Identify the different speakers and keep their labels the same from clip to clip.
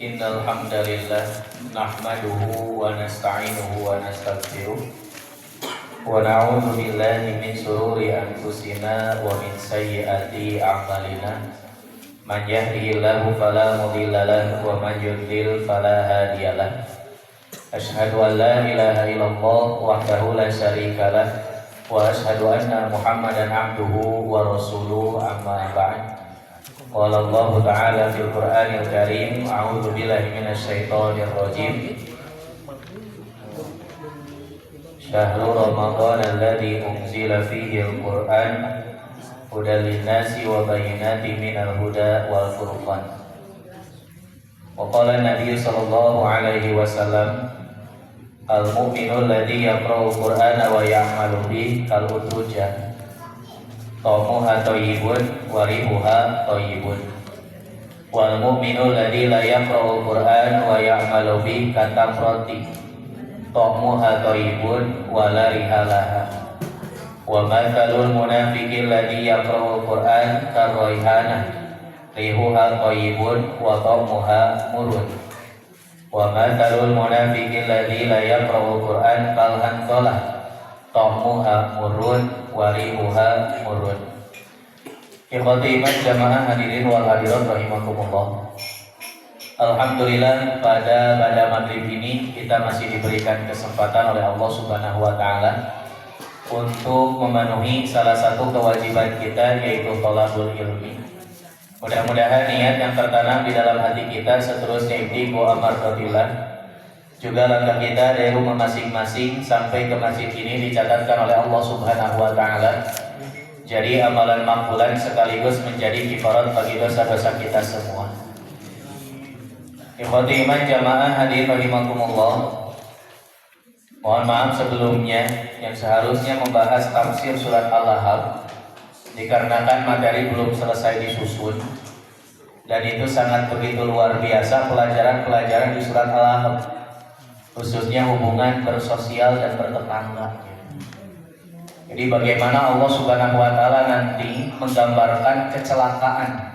Speaker 1: Innal hamdalillah nahmaduhu wa nasta'inuhu wa nastaghfiruh wa na'udzu billahi min shururi anfusina wa min sayyiati a'malina. Man yahdihillahu fala mudilla lahu wa man yudlil fala hadiyalah. Asyhadu an la ilaha illallah wahdahu la syarika lah wa asyhadu anna Muhammadan abduhu wa rasuluhu amma ba'd. Qala Allah Ta'ala fil Qur'anil Karim, a'udzu billahi minasyaitonir rajim. Syahrul Ramadan alladzi unzila fihi al-Qur'an hudan lin-nasi wa bayyinatin minal huda wal furqan. Wa qala an-nabiy sallallahu alaihi wasallam, al-mu'minu alladzi yaqra'u al-Qur'ana wa ya'malu bihi kal-utrujah Tomuha toyibun, warihuha toyibun. Wal mu'minu alladzi la yaqra'ul Qur'an wa ya'malu bihi katamrati. Tomuha toyibun, wala rihalaha. Wa mathalul munafiqi alladzi yaqra'ul Qur'an karraihana. Rihuha toyibun, wa tomuha murun. Wa mathalul munafiqi alladzi la yaqra'ul Qur'an kalhantolah. Tomuha murun, warihuha murun. Ikhwati iman jamaah hadirin wal hadirat rahimakumullah. Alhamdulillah pada maghrib ini kita masih diberikan kesempatan oleh Allah Subhanahu wa taala untuk memenuhi salah satu kewajiban kita, yaitu thalabul ilmi. Mudah-mudahan niat yang tertanam di dalam hati kita seterusnya ibtiqu amardhatillah, juga langkah kita dari rumah masing-masing sampai ke masjid ini dicatatkan oleh Allah Subhanahu wa taala jadi amalan makbulan sekaligus menjadi kifarat bagi dosa-dosa kita semua. Ikhwati iman jamaah hadirin rahimakumullah. Mohon maaf sebelumnya yang seharusnya membahas tafsir surat Al-Lahab dikarenakan materi belum selesai disusun, dan itu sangat begitu luar biasa pelajaran-pelajaran di surat Al-Lahab, khususnya hubungan bersosial dan bertetangga. Jadi bagaimana Allah Subhanahu wa taala nanti menggambarkan kecelakaan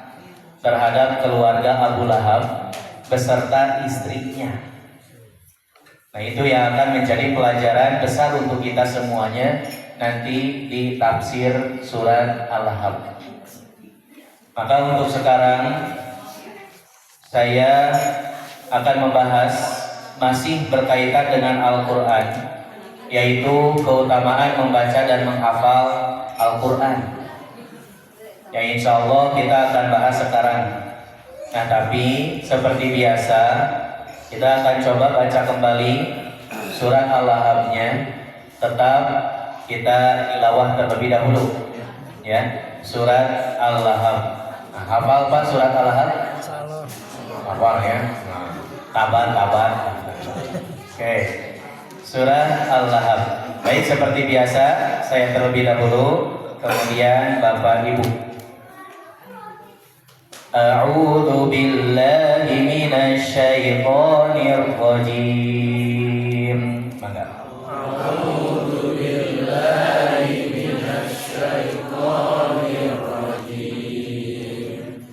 Speaker 1: terhadap keluarga Abu Lahab beserta istrinya. Nah, itu yang akan menjadi pelajaran besar untuk kita semuanya nanti di tafsir surat Al-Lahab. Maka untuk sekarang saya akan membahas masih berkaitan dengan Al-Quran, yaitu keutamaan membaca dan menghafal Al-Quran, yang insya Allah kita akan bahas sekarang. Nah, tapi seperti biasa kita akan coba baca kembali surat Al-Lahabnya. Tetap kita tilawah terlebih dahulu, ya, surat Al-Lahab. Nah, hafal Pak surat Al-Lahab? Hafal ya. Kabar. Oke. Surah Al-Lahab. Baik, seperti biasa saya terlebih dahulu, kemudian Bapak Ibu. A'udzu billahi minasy syaithanir rajim. Mangga. A'udzu billahi minasy syaithanir rajim.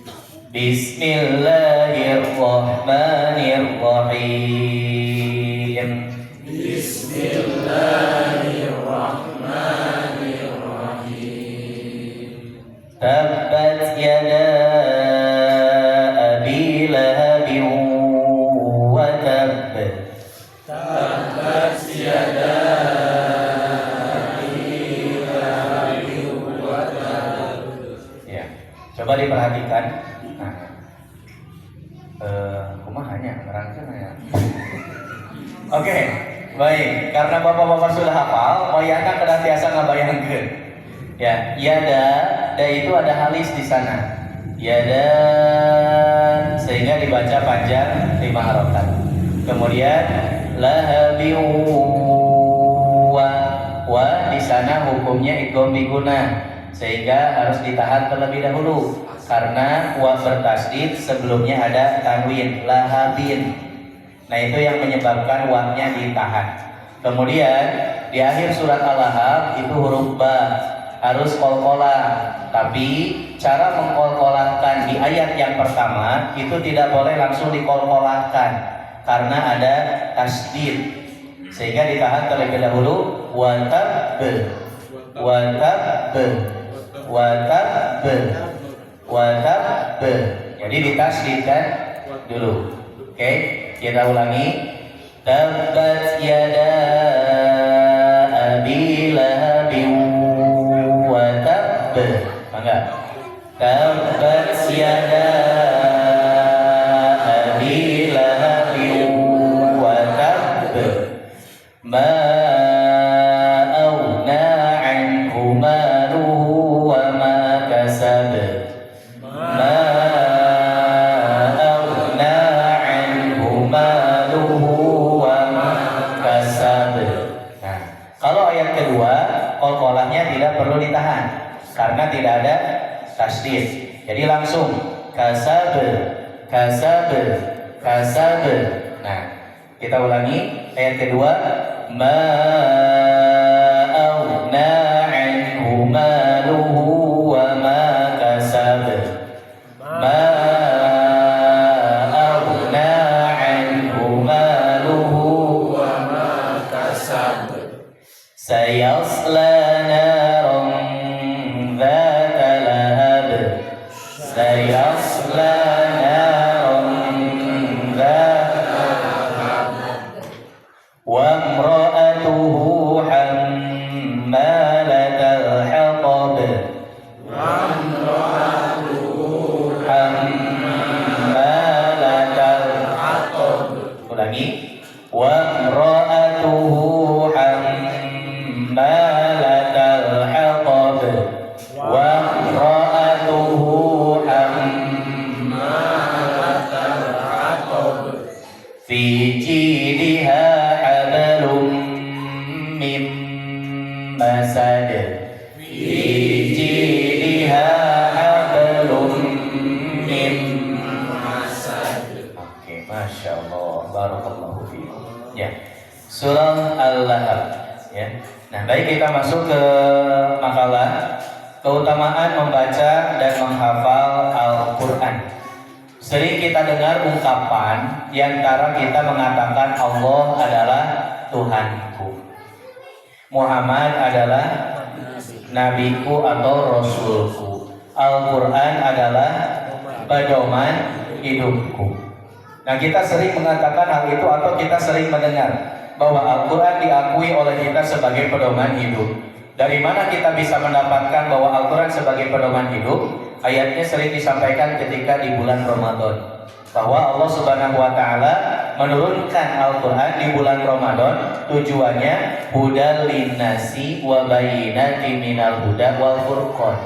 Speaker 1: Bismillahirrahmanirrahim. Bismillahirrahmanirrahim. Tabbat yada abi lahabin wa tabb. Tabbat yada abi lahabin wa tabb. Ya, coba diperhatikan. Kumahanya ngerangkang ya. Oke, baik. Karena bapak-bapak sudah hafal, Moyana kena tiasa ngabayangkeun. Ya, yada itu ada halis di sana. Yada, sehingga dibaca panjang 5 harokat. Kemudian lahabiu wa di sana hukumnya idgham diguna, sehingga harus ditahan terlebih dahulu karena wa bertasdid sebelumnya ada tanwin lahabin. Nah, itu yang menyebabkan wa-nya ditahan. Kemudian di akhir surat Al-Lahab itu huruf ba. harus kol-kolah. Tapi cara mengkol-kolahkan di ayat yang pertama itu tidak boleh langsung dikol-kolahkan karena ada tasdid, sehingga ditahan terlebih dahulu watab watab. Jadi ditasdidkan dulu. Oke, kita ulangi. Tabbat yada abi lahabin wa tabb. Enggak. Tabbat yada abi lahabin wa tabb. Ma aghna anhu maluhu wa ma kasab. Ma aghna anhu maluhu wa ma kasab. Nah, kalau ayat kedua qalqalahnya tidak perlu ditahan karena tidak ada tasdid. Jadi langsung kasab. Nah, kita ulangi ayat kedua. Ma aghna anhu maluhu wa ma kasab. Ma aghna anhu maluhu wa ma kasab. Sayasla naran dhata lahab. Sayasla naran dhata lahab. Wa imra'atuhu hammalatal hatab. Wa imra'atuhu hammalatal hatab. Ulangi. Wa imra'atuhu hammalatal hatab. Wa imra'atuhu hammalatal hatab. Fi jidha hablum min masad. Fi jidha hablum min masad. Oke, Masya Allah, barakallahu fiikum. Ya, surah Al-Lahab. Ya. Nah, baik, kita masuk ke makalah keutamaan membaca dan menghafal Al-Quran. Sering kita dengar ungkapan di antara kita mengatakan Allah adalah Tuhanku, Muhammad adalah nabiku atau rasulku, Al-Quran adalah pedoman hidupku. Nah, kita sering mengatakan hal itu atau kita sering mendengar bahwa Al-Quran diakui oleh kita sebagai pedoman hidup. Dari mana kita bisa mendapatkan bahwa Al-Quran sebagai pedoman hidup? Ayatnya sering disampaikan ketika di bulan Ramadan, bahwa Allah Subhanahu wa Ta'ala menurunkan Al-Quran di bulan Ramadan, tujuannya hudal linnasi wa bayyinatin minal huda wal furqan,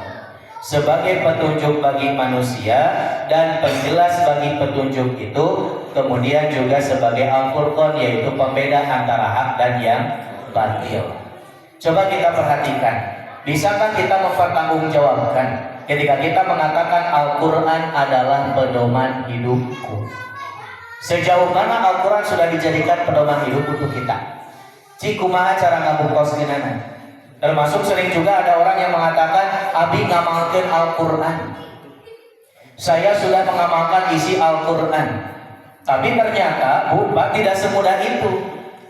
Speaker 1: sebagai petunjuk bagi manusia dan penjelas bagi petunjuk itu, kemudian juga sebagai Al-Furqan, yaitu pembeda antara hak dan yang batil. Coba kita perhatikan, bisakah kita mempertanggungjawabkan ketika kita mengatakan Al-Quran adalah pedoman hidupku? Sejauh mana Al-Quran sudah dijadikan pedoman hidup untuk kita? Cikumaha cara ngabuktos ginana. Termasuk sering juga ada orang yang mengatakan, abi ngamalkan Al-Quran, saya sudah mengamalkan isi Al-Quran. Tapi ternyata tidak semudah itu.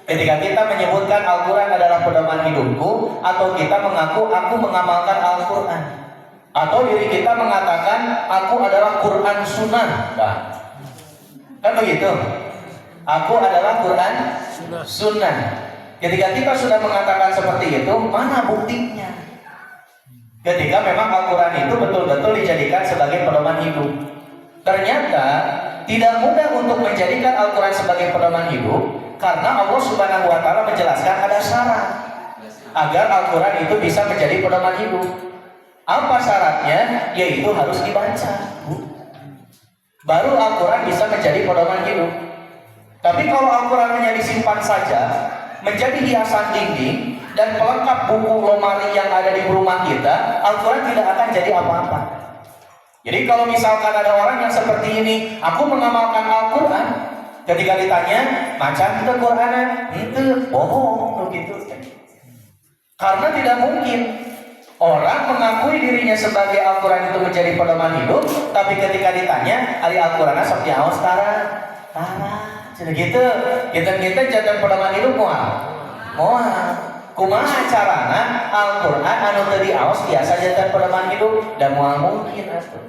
Speaker 1: Ketika kita menyebutkan Al-Quran adalah pedoman hidupku, atau kita mengaku aku mengamalkan Al-Quran, atau diri kita mengatakan aku adalah Quran Sunnah. Nah, kan begitu. Aku adalah Quran Sunnah. Ketika kita sudah mengatakan seperti itu, mana buktinya? Ketika memang Al-Quran itu betul-betul dijadikan sebagai pedoman hidup. Ternyata tidak mudah untuk menjadikan Al-Quran sebagai pedoman hidup, karena Allah Subhanahu wa Ta'ala menjelaskan ada syarat agar Al-Quran itu bisa menjadi pedoman hidup. Apa syaratnya? Yaitu harus dibaca, baru Al-Quran bisa menjadi pedoman hidup. Tapi kalau Al-Quran hanya disimpan saja, menjadi hiasan dinding dan pelengkap buku lemari yang ada di rumah kita, Al-Quran tidak akan jadi apa-apa. Jadi kalau misalkan ada orang yang seperti ini, aku mengamalkan Al-Quran, ketika ditanya, macam itu Quranan, itu bohong begitu. Karena tidak mungkin Orang mengakui dirinya sebagai Al-Quran itu menjadi pedoman hidup, tapi ketika ditanya, ari Al-Quran sok diaos tara. Jadi gitu, kita jatuh pedoman hidup moal. Kumaha carana Al-Quran anu teu diaos biasa jatuh pedoman hidup dan moal mungkin atuh.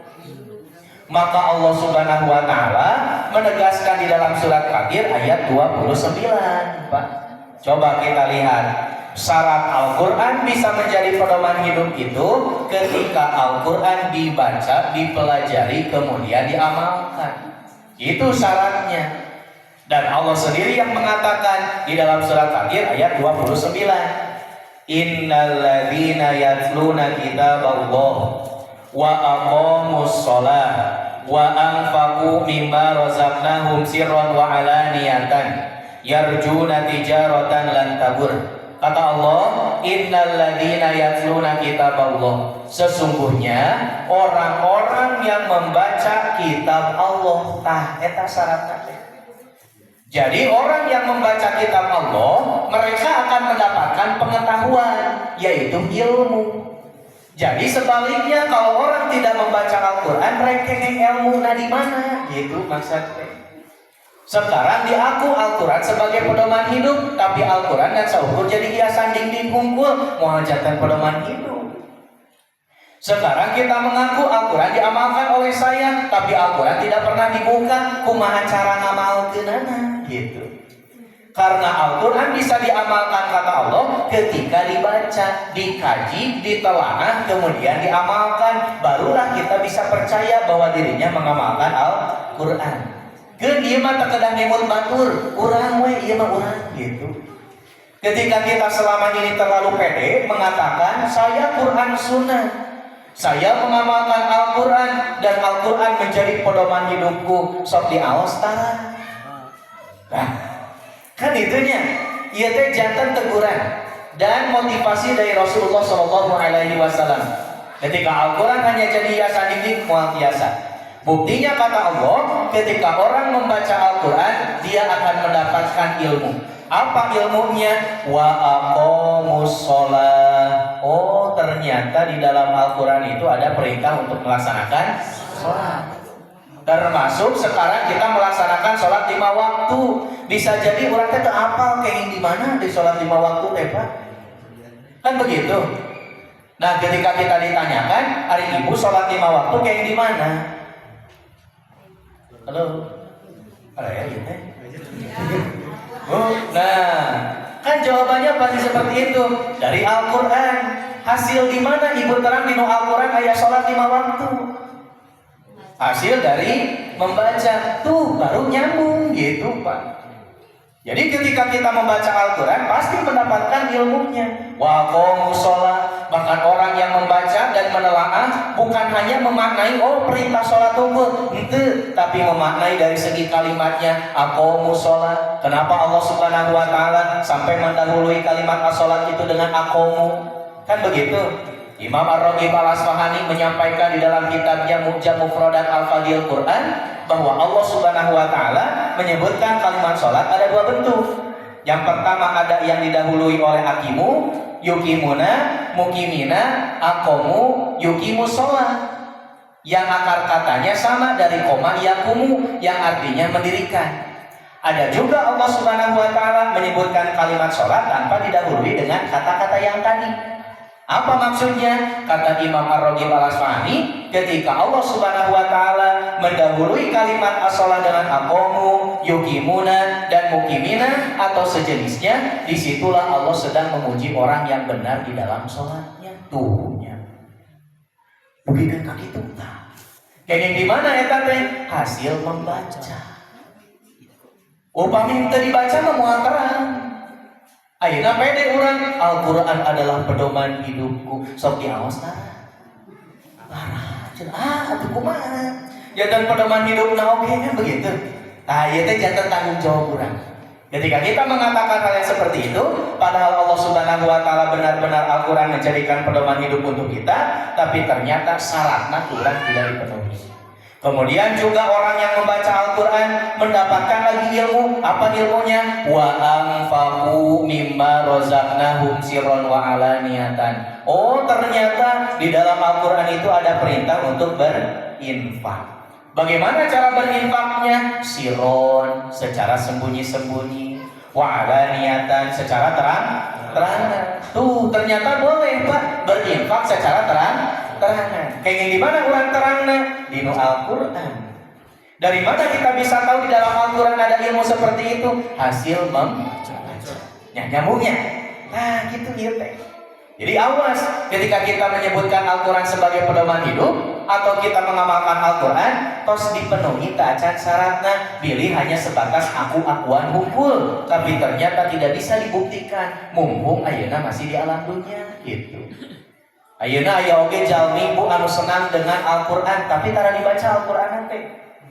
Speaker 1: Maka Allah Subhanahu wa taala menegaskan di dalam surat Fatir ayat 29, Pak. Coba kita lihat. Syarat Al-Quran bisa menjadi pedoman hidup itu ketika Al-Quran dibaca, dipelajari, kemudian diamalkan. Itu syaratnya. Dan Allah sendiri yang mengatakan di dalam surat Fatir ayat 29, Innal ladzina yatluna kitaballah wa aqamus shalah wa anfaqu mimma razaqnahum sirran wa alaniyatan yarjuna tijaratan lan tabur. Kata Allah, innal ladzina yatluna kitaballah. Sesungguhnya orang-orang yang membaca kitab Allah, tah eta syaratna. Jadi orang yang membaca kitab Allah, mereka akan mendapatkan pengetahuan, yaitu ilmu. Jadi sebaliknya kalau orang tidak membaca Al-Quran, mereka ilmu di mana? Gitu maksudnya. Sekarang diaku Al-Quran sebagai pedoman hidup, tapi Al-Quran dan saukur jadi hiasan dinding hungkul, muhajatan pedoman hidup. Sekarang kita mengaku Al-Quran diamalkan oleh saya, tapi Al-Quran tidak pernah dibuka, kumaha cara ngamalkeunana gitu. Karena Al-Quran bisa diamalkan kata Allah ketika dibaca, dikaji, ditelaah, kemudian diamalkan, barulah kita bisa percaya bahwa dirinya mengamalkan Al-Quran. Geun ieu mah terkadang nyebut batur, urang we ieu mah urang gitu. Ketika kita selama ini terlalu pede mengatakan saya Quran Sunnah, saya mengamalkan Al-Quran dan Al-Quran menjadi pedoman hidupku, sok diaos tara. Nah, kan itunya, ieu teh janten teguran dan motivasi dari Rasulullah SAW. Ketika Al-Quran hanya jadi hiasan dinding, moal biasa. Buktinya kata Allah, ketika orang membaca Al-Quran, dia akan mendapatkan ilmu. Apa ilmunya? Wa aqamus shalah. Oh, ternyata di dalam Al-Quran itu ada perintah untuk melaksanakan sholat. Termasuk sekarang kita melaksanakan sholat 5 waktu. Bisa jadi orang teh teu apal kayak di mana di sholat 5 waktu teh, Pak. Kan begitu. Nah, ketika kita ditanyakan, hari Ibu sholat 5 waktu kayak di mana? Halo, ada ya gitu. Nah, kan jawabannya pasti seperti itu. Dari Al-Quran. Hasil di mana Ibu terang di Al-Quran ayat sholat 5 waktu? Hasil dari membaca, tuh baru nyambung gitu, Pak. Jadi ketika kita membaca Al-Quran pasti mendapatkan ilmunya. Wa aqamus shalah. Bahkan orang yang membaca dan menelaah bukan hanya memaknai oh perintah sholat tunggu, tapi memaknai dari segi kalimatnya aqamus shalah. Kenapa Allah Subhanahu wa taala sampai mendahului kalimat as-shalat itu dengan aqamu? Kan begitu. Imam Ar-Raghib Al-Asfahani menyampaikan di dalam kitabnya Mu'jam Mufradat Al-Fadhil Quran bahwa Allah Subhanahu wa taala menyebutkan kalimat salat ada 2 bentuk. Yang pertama ada yang didahului oleh akimu, yukimuna, mukimina, aqamu, yukimus shalah. Yang akar katanya sama dari koma yakumu yang artinya mendirikan. Ada juga Allah Subhanahu wa taala menyebutkan kalimat salat tanpa didahului dengan kata-kata yang tadi. Apa maksudnya? Kata Imam Ar-Raghib Al-Asfahani, ketika Allah Subhanahu wa taala mendahului kalimat as-shalah dengan aqamu, yuqimuna dan mukimina atau sejenisnya, disitulah Allah sedang memuji orang yang benar di dalam sholatnya. Tuhnya. Bukan kaki tuntah. Kayak di mana eta teh? Hasil membaca. Upami teu dibaca mah moal terang. Ayeuna pede urang, Al-Quran adalah pedoman hidupku. Sok diaos tara. Atuh kumaha? Jantan pedoman hidup na oke kan begitu. Tah ieu teh jantan tanggung jawab urang. Ketika kita mengatakan hal yang seperti itu, padahal Allah Subhanahu wa taala benar-benar Al-Quran menjadikan pedoman hidup untuk kita, tapi ternyata syaratna kurang tidak dipenuhi. Kemudian juga orang yang membaca Al-Quran mendapatkan lagi ilmu. Apa ilmunya? Wa anfaqu mimma razaqnahum sirran wa alaniyatan. Oh, ternyata di dalam Al-Qur'an itu ada perintah untuk berinfak. Bagaimana cara berinfaknya? Sirron, secara sembunyi-sembunyi. Wa alaniyatan, secara terang-terangan. Tuh, ternyata boleh Pak berinfak secara terang-terangan. Kayak di mana orang terangnya? Di Al-Qur'an. Dari mana kita bisa tahu di dalam Al-Qur'an ada ilmu seperti itu? Hasil nyambungnya. Nah, gitu ya teh. Jadi awas ketika kita menyebutkan Al-Qur'an sebagai pedoman hidup atau kita mengamalkan Al-Qur'an tos dipenuhi acan syaratnya, pilih hanya sebatas aku-akuan hukul, tapi ternyata tidak bisa dibuktikan. Mumpung ayeuna masih di alam dunia gitu. Ayeuna aya oge jalmi bu anu senang dengan Al-Qur'an tapi tara dibaca Al-Qur'an teh.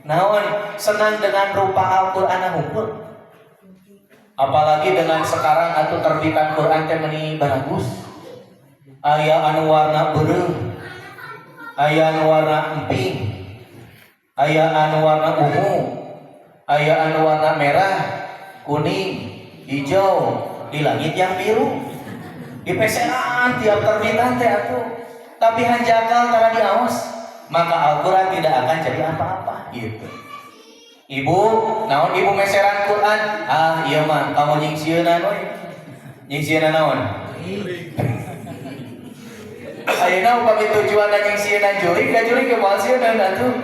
Speaker 1: Naon senang dengan rupa Al-Qur'an hukul. Apalagi dengan sekarang atuh terbitan Qur'an teh meuni bagus. Aya anu warna beureuh, aya anu warna emping, aya anu warna ungu, aya anu warna merah, kuning, hijau, di langit yang biru. Di pesenan tiap terbitan teh atuh. Tapi hanjakal tara diaos, maka Al-Qur'an tidak akan jadi apa-apa gitu. Ibu, naon ibu meseran Qur'an? Ah, iya mah kamu nyingsieunan we. Nyingsieunan naon? Ayeuna upami tujuanna nyingsieunan jurig, da jurig ke moal sieun atuh.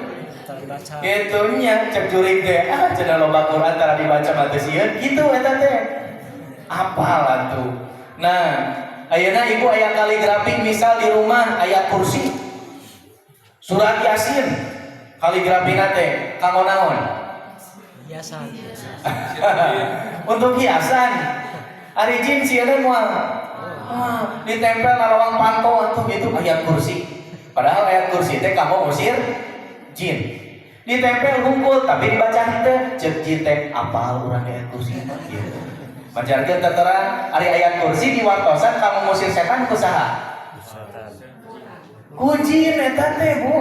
Speaker 1: Gitunya cek jurig teh, cenah loba Qur'an tara dibaca mah teu sieun, kitu eta teh. Apal atuh. Nah, ayeuna ibu aya kaligrafi misal di rumah aya kursi. Surat Yasin. Kaligrafina teh kanggo naon? Hiasan. Untuk hiasan. Ari jin sieun moal ditempel na lawang panto atuh gitu aya kursi. Padahal aya kursi teh kanggo ngusir jin. Ditempel hungkul tapi dibaca henteu ceuk jin teh apal urang aya kursi mah gitu. Majarkeun terang ari aya kursi di wartosan kanggo ngusir setan ku saha? Ku jin eta teh Bu.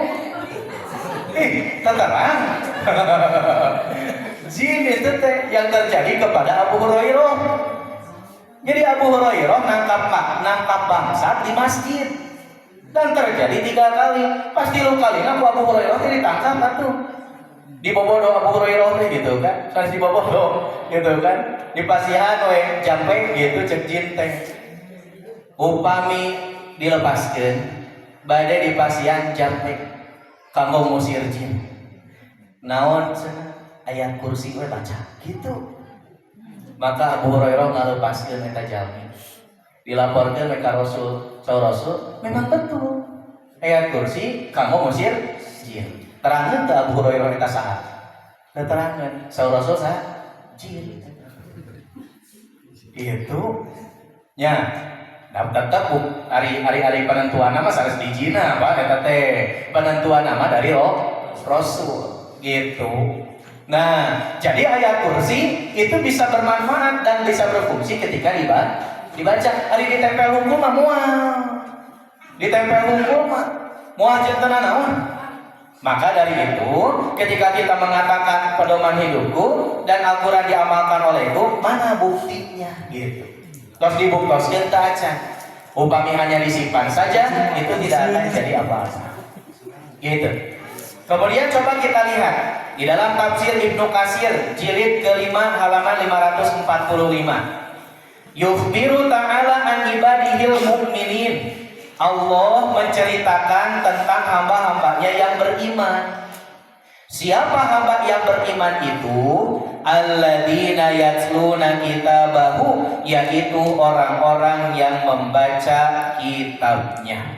Speaker 1: Terang. Jin itu teh yang terjadi kepada Abu Hurairah. Jadi Abu Hurairah nangkap bangsat di masjid dan terjadi 3 kali. Pasti lu kalinya Abu Hurairah teh ditangkap atuh. Dibobodo Abu Hurairah teh gitu kan. Terus dibobodo gitu kan. Dipasihan we jampe gitu cek jin teh. Upami dilepaskeun bade dipasihan jampe kanggo ngusir jin. Naon cenah aya kursi we baca gitu. Maka Abu Hurairah ngalepaskeun eta jalmi. Dilaporkeun ka Rasul, Rasul, memang betul. Aya kursi kanggo ngusir jin. Terangkeun teh Abu Hurairah eta saha? Teu terangkeun. Rasul saha? Jin. Itu nya tetap hari penentuan nama sanes di Cina apa eta teh penentuan nama dari Rasul gitu. Nah, jadi ayat kursi itu bisa bermanfaat dan bisa berfungsi ketika dibaca. Hari ditempel hukum mah moal. Ditempel hukum mah moal janten naon. Maka dari itu, ketika kita mengatakan pedoman hidupku dan Al-Qur'an diamalkan olehku, mana buktinya gitu. Terus dibuktikan teu acan. Upami hanya disimpan saja, itu tidak akan jadi apa-apa. Gitu. Kemudian coba kita lihat di dalam tafsir Ibnu Katsir jilid ke-5 halaman 545. Yukhbiru ta'ala an ibadihil mu'minin. Allah menceritakan tentang hamba-hambanya yang beriman. Siapa hamba yang beriman itu? Alladzina yatluna kitabahu, yaitu orang-orang yang membaca kitabnya.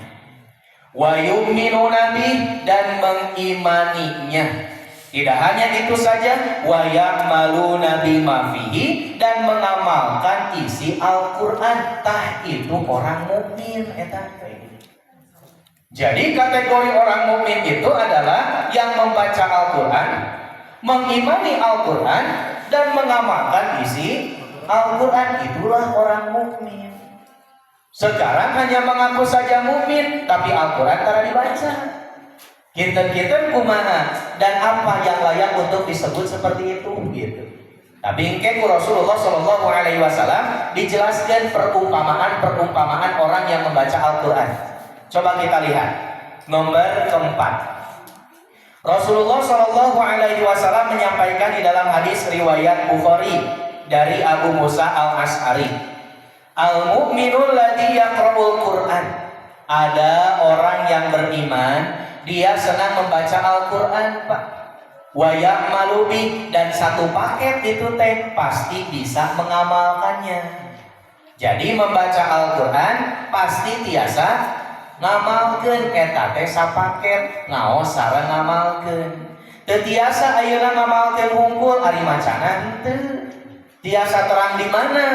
Speaker 1: Wa yu'minuna bih, dan mengimaninya. Tidak hanya itu saja, wa ya'maluna bima fihi, dan mengamalkan isi Al-Qur'an. Tah itu orang mukmin eta. Jadi kategori orang mukmin itu adalah yang membaca Al-Qur'an, mengimani Al-Qur'an, dan mengamalkan isi Al-Qur'an. Itulah orang mukmin. Sekarang hanya mengaku saja mukmin, tapi Al-Qur'an tara dibaca.
Speaker 2: Kinten-kinten kumaha dan apa yang layak untuk disebut seperti itu gitu. Tapi engke ku Rasulullah Shallallahu Alaihi Wasallam dijelaskan perumpamaan orang yang membaca Al-Quran. Coba kita lihat nomor keempat. Rasulullah Shallallahu Alaihi Wasallam menyampaikan di dalam hadis riwayat Bukhari dari Abu Musa Al-Ash'ari, al-mu'minul ladzi yaqra'ul Qur'an. Ada orang yang beriman, dia senang membaca Al-Quran, Pak. Wa ya'malu bi, dan satu paket itu teh pasti bisa mengamalkannya. Jadi membaca Al-Quran pasti tiasa ngamalkeun, eta teh sapaket ngaos sareng ngamalkeun. Teu tiasa ayeuna ngamalkeun hungkul ari macana henteu. Tiasa terang di mana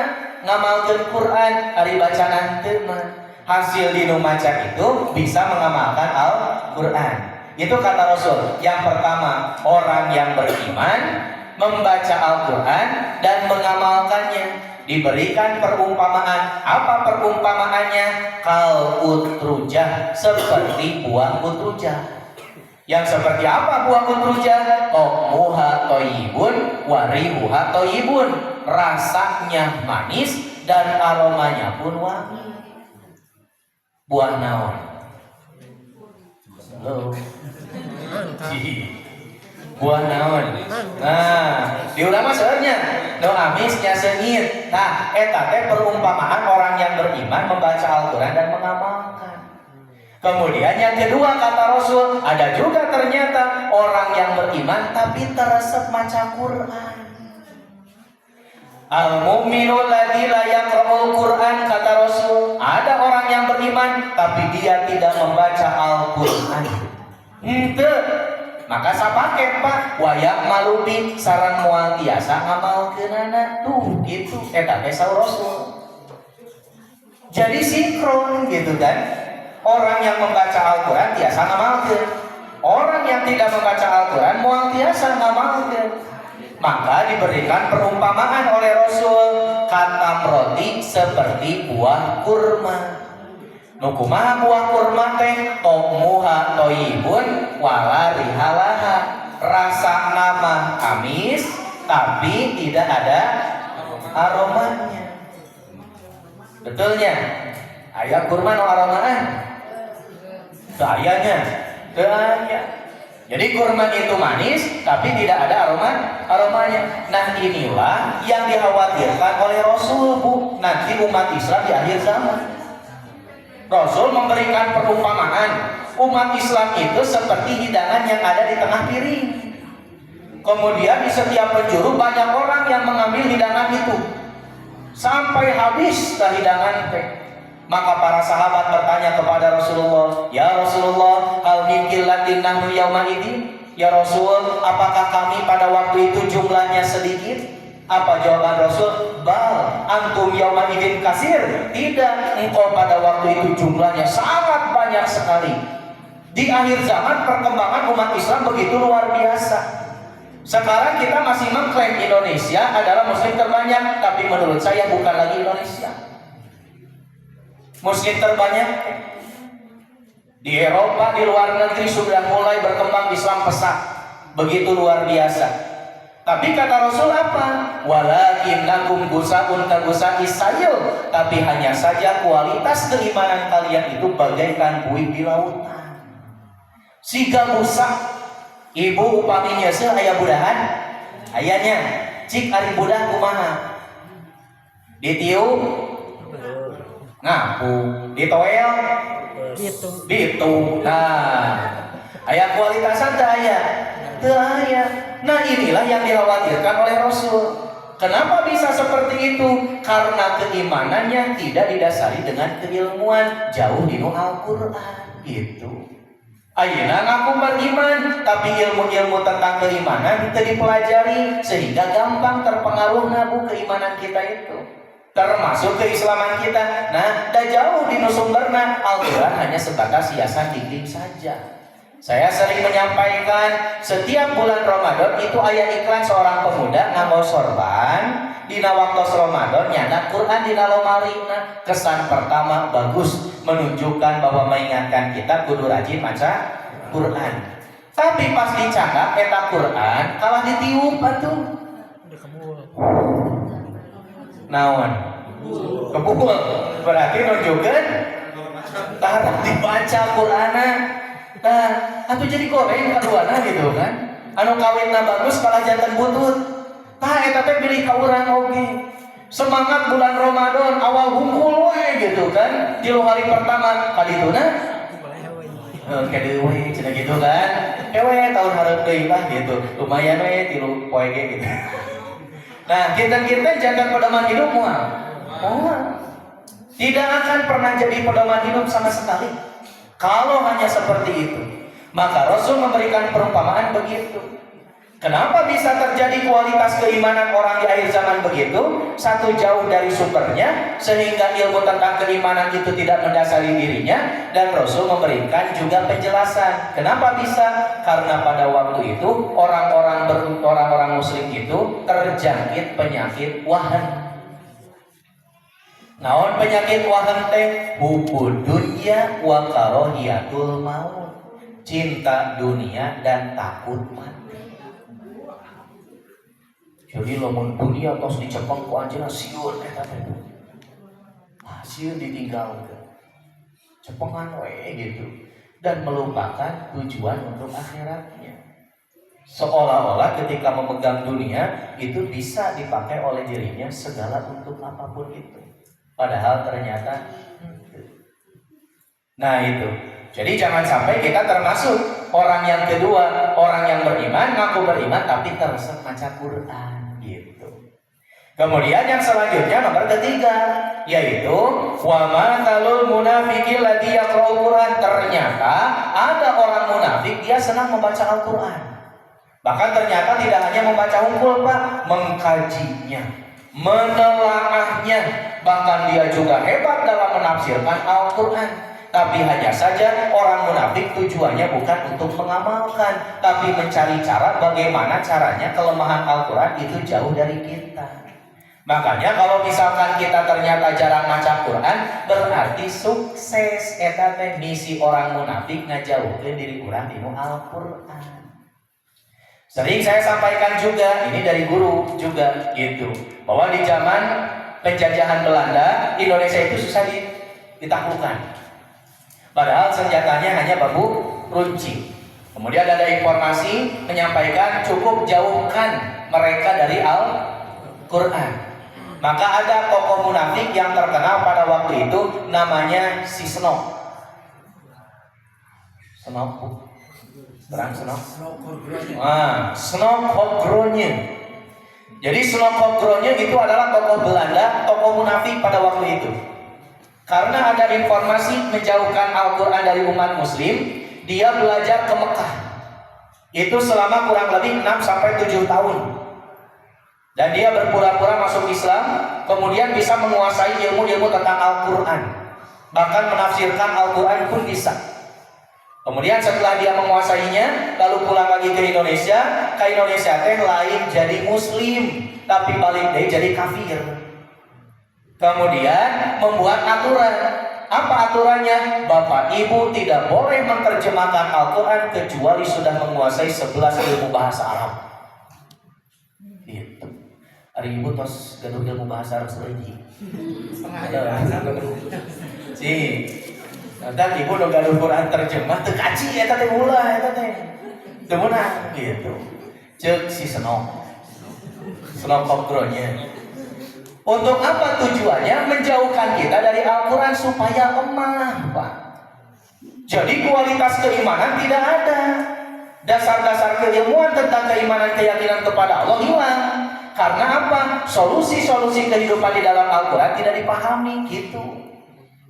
Speaker 2: ngamalkeun Quran ari bacana henteu mah. Hasil dinu maca itu bisa mengamalkan Al-Quran. Itu kata Rasul. Yang pertama, orang yang beriman membaca Al-Quran dan mengamalkannya. Diberikan perumpamaan. Apa perumpamaannya? Kal utrujah, seperti buah utrujah. Yang seperti apa buah utrujah? Muha toyibun, warihuha toyibun. Rasanya manis dan aromanya pun wangi. Buah naon? Halo. Buah naon? Nah, di ulama sebenarnya no amisnya sengit. Nah, eta teh perumpamaan orang yang beriman membaca Al-Quran dan mengamalkan. Kemudian yang kedua kata Rasul, ada juga ternyata orang yang beriman tapi teresep maca Quran. Al-mu'minul ladzi la yaqra'ul Qur'an, kata Rasul. Ada orang yang beriman tapi dia tidak membaca Al-Qur'an. Henteu. Maka sapaket Pak, wa ya'malu bi, saran moal tiasa ngamalkeunana. Tuh, gitu. Eta teh saur Rasul. Jadi sinkron gitu kan. Orang yang membaca Al-Qur'an tiasa ngamalkeun. Orang yang tidak membaca Al-Qur'an moal tiasa ngamalkeun. Maka diberikan perumpamaan oleh Rasul, kata roti seperti buah kurma. Nukumaha buah kurma teh? Tomuha toyibun wala rihalaha. Rasa nama amis tapi tidak ada aromanya. Betulnya? Aya kurma no aromaan? Sayanya, aya. Jadi kurma itu manis tapi tidak ada aromanya. Nah, inilah yang dikhawatirkan oleh Rasul, Bu. Nanti umat Islam di akhir zaman. Rasul memberikan perumpamaan umat Islam itu seperti hidangan yang ada di tengah piring. Kemudian di setiap penjuru banyak orang yang mengambil hidangan itu sampai habis hidangan teh. Maka para sahabat bertanya kepada Rasulullah, "Ya Rasulullah, hal min qillatin nahnu yauma idin?" Ya Rasul, apakah kami pada waktu itu jumlahnya sedikit? Apa jawaban Rasul? Bal antum yauma idin kasir. Tidak, engkau pada waktu itu jumlahnya sangat banyak sekali. Di akhir zaman perkembangan umat Islam begitu luar biasa. Sekarang kita masih mengklaim Indonesia adalah muslim terbanyak, tapi menurut saya bukan lagi Indonesia. Muslim terbanyak di Eropa, di luar negeri sudah mulai berkembang Islam pesat, begitu luar biasa. Tapi kata Rasul apa? Walakinnakum gusaun kagusai sayil, tapi hanya saja kualitas keimanan kalian itu bagaikan buih di lautan. Siga busak, ibu upaminya se aya budahan, ayahnya cik ari budah kumaha? Ditiup ngapu, ditoel gitu. Nah, aya kualitasan teu aya. Teu aya. Nah, inilah yang dikhawatirkan oleh Rasul. Kenapa bisa seperti itu? Karena keimanannya tidak didasari dengan keilmuan, jauh dinu Al-Qur'an gitu. Ayeuna ngaku beriman, tapi ilmu-ilmu tentang keimanan teu dipelajari sehingga gampang terpengaruh nabu keimanan kita itu. Termasuk keislaman kita. Nah, dah jauh di sumberna. Al-Quran hanya sebatas hiasan dinding saja. Saya sering menyampaikan setiap bulan Ramadan itu aya iklan seorang pemuda nganggo sorban dina waktu Ramadan nyana Quran dina lomarina. Kesan pertama bagus, menunjukkan bahwa mengingatkan kita kudu rajin maca Quran. Tapi pas dicatat eta Quran kalah ditiup atuh. Naon? Kebul. Berarti nunjukkeun tarap dibaca Qur'ana. Nah, atuh jadi goreng kaduana gitu kan. Anu kawinna bagus kalah janten butut. Tah eta teh pilih ka urang oge. Semangat bulan Ramadan awal hungkul we gitu kan. Di hari pertama kadituna kade we cenah gitu kan. Ewe tahun hareup deui lah gitu. Lumayan we 3 poe ge gitu. Nah, kita jangan pedoman hidup moal. Tidak akan pernah jadi pedoman hidup sama sekali. Kalau hanya seperti itu, maka Rasul memberikan perumpamaan begitu. Kenapa bisa terjadi kualitas keimanan orang di akhir zaman begitu? Satu, jauh dari sumbernya, sehingga ilmu tentang keimanan itu tidak mendasari dirinya. Dan Rasul memberikan juga penjelasan. Kenapa bisa? Karena pada waktu itu orang-orang muslim itu terjangkit penyakit wahan. Naon penyakit wahan teh? Hubud dunya wa karahiyatul maut. Cinta dunia dan takut mati. Jadi lamun dunia tos dicepeng ku anjeunna sieun eta teh. Sieun ditinggalkeun. Cepengan we gitu. Dan melupakan tujuan untuk akhiratnya. Seolah-olah ketika memegang dunia itu bisa dipakai oleh dirinya segala untuk apapun itu. Padahal ternyata nah itu. Jadi jangan sampai kita termasuk orang yang kedua, orang yang beriman, ngaku beriman tapi tersesat maca Quran gitu. Kemudian yang selanjutnya nomor ketiga, yaitu wa matalul munafiqil ladzi yaqra'ul Quran. Ternyata ada orang munafik dia senang membaca Al-Quran. Bahkan ternyata tidak hanya membaca unggul Pak, mengkajinya, menelaahnya, bahkan dia juga hebat dalam menafsirkan Al-Quran. Tapi hanya saja orang munafik tujuannya bukan untuk mengamalkan, tapi mencari cara bagaimana caranya kelemahan Al-Quran itu jauh dari kita. Makanya kalau misalkan kita ternyata jarang baca Quran, berarti sukses eta teh misi orang munafik ngajauhkeun diri urang tinu Al-Quran. Sering saya sampaikan juga, ini dari guru juga gitu, bahwa di zaman penjajahan Belanda, Indonesia itu susah ditaklukkan. Padahal senjatanya hanya bambu runcing. Kemudian ada informasi menyampaikan cukup jauhkan mereka dari Al-Quran. Maka ada tokoh munafik yang terkenal pada waktu itu, namanya si Senok. Senok. Terang Senok. Senok Hogronje. Jadi Senok Hogronje itu adalah tokoh Belanda, tokoh munafik pada waktu itu. Karena ada informasi menjauhkan Al-Quran dari umat muslim, dia belajar ke Mekah. Itu selama kurang lebih 6-7 tahun. Dan dia berpura-pura masuk Islam, kemudian bisa menguasai ilmu-ilmu tentang Al-Quran. Bahkan menafsirkan Al-Quran pun bisa. Kemudian setelah dia menguasainya, lalu pulang lagi ke Indonesia teh lain jadi muslim, tapi balik deh jadi kafir. Kemudian membuat aturan. Apa aturannya? Bapak Ibu tidak boleh menerjemahkan Al-Quran kecuali sudah menguasai 11 ilmu bahasa Arab. Gitu. Hari Ibu tos gaduh ilmu bahasa Arab selagi. Sih. Dan Ibu udah gaduh Quran terjemah teu kaji eta teh ulah eta teh. Teu meunang gitu. Ceuk si Senok Hogronje. Untuk apa tujuannya? Menjauhkan kita dari Al-Quran supaya lemah, Pak. Jadi kualitas keimanan tidak ada. Dasar-dasar keilmuan tentang keimanan, keyakinan kepada Allah hilang. Karena apa? Solusi-solusi kehidupan di dalam Al-Quran tidak dipahami gitu.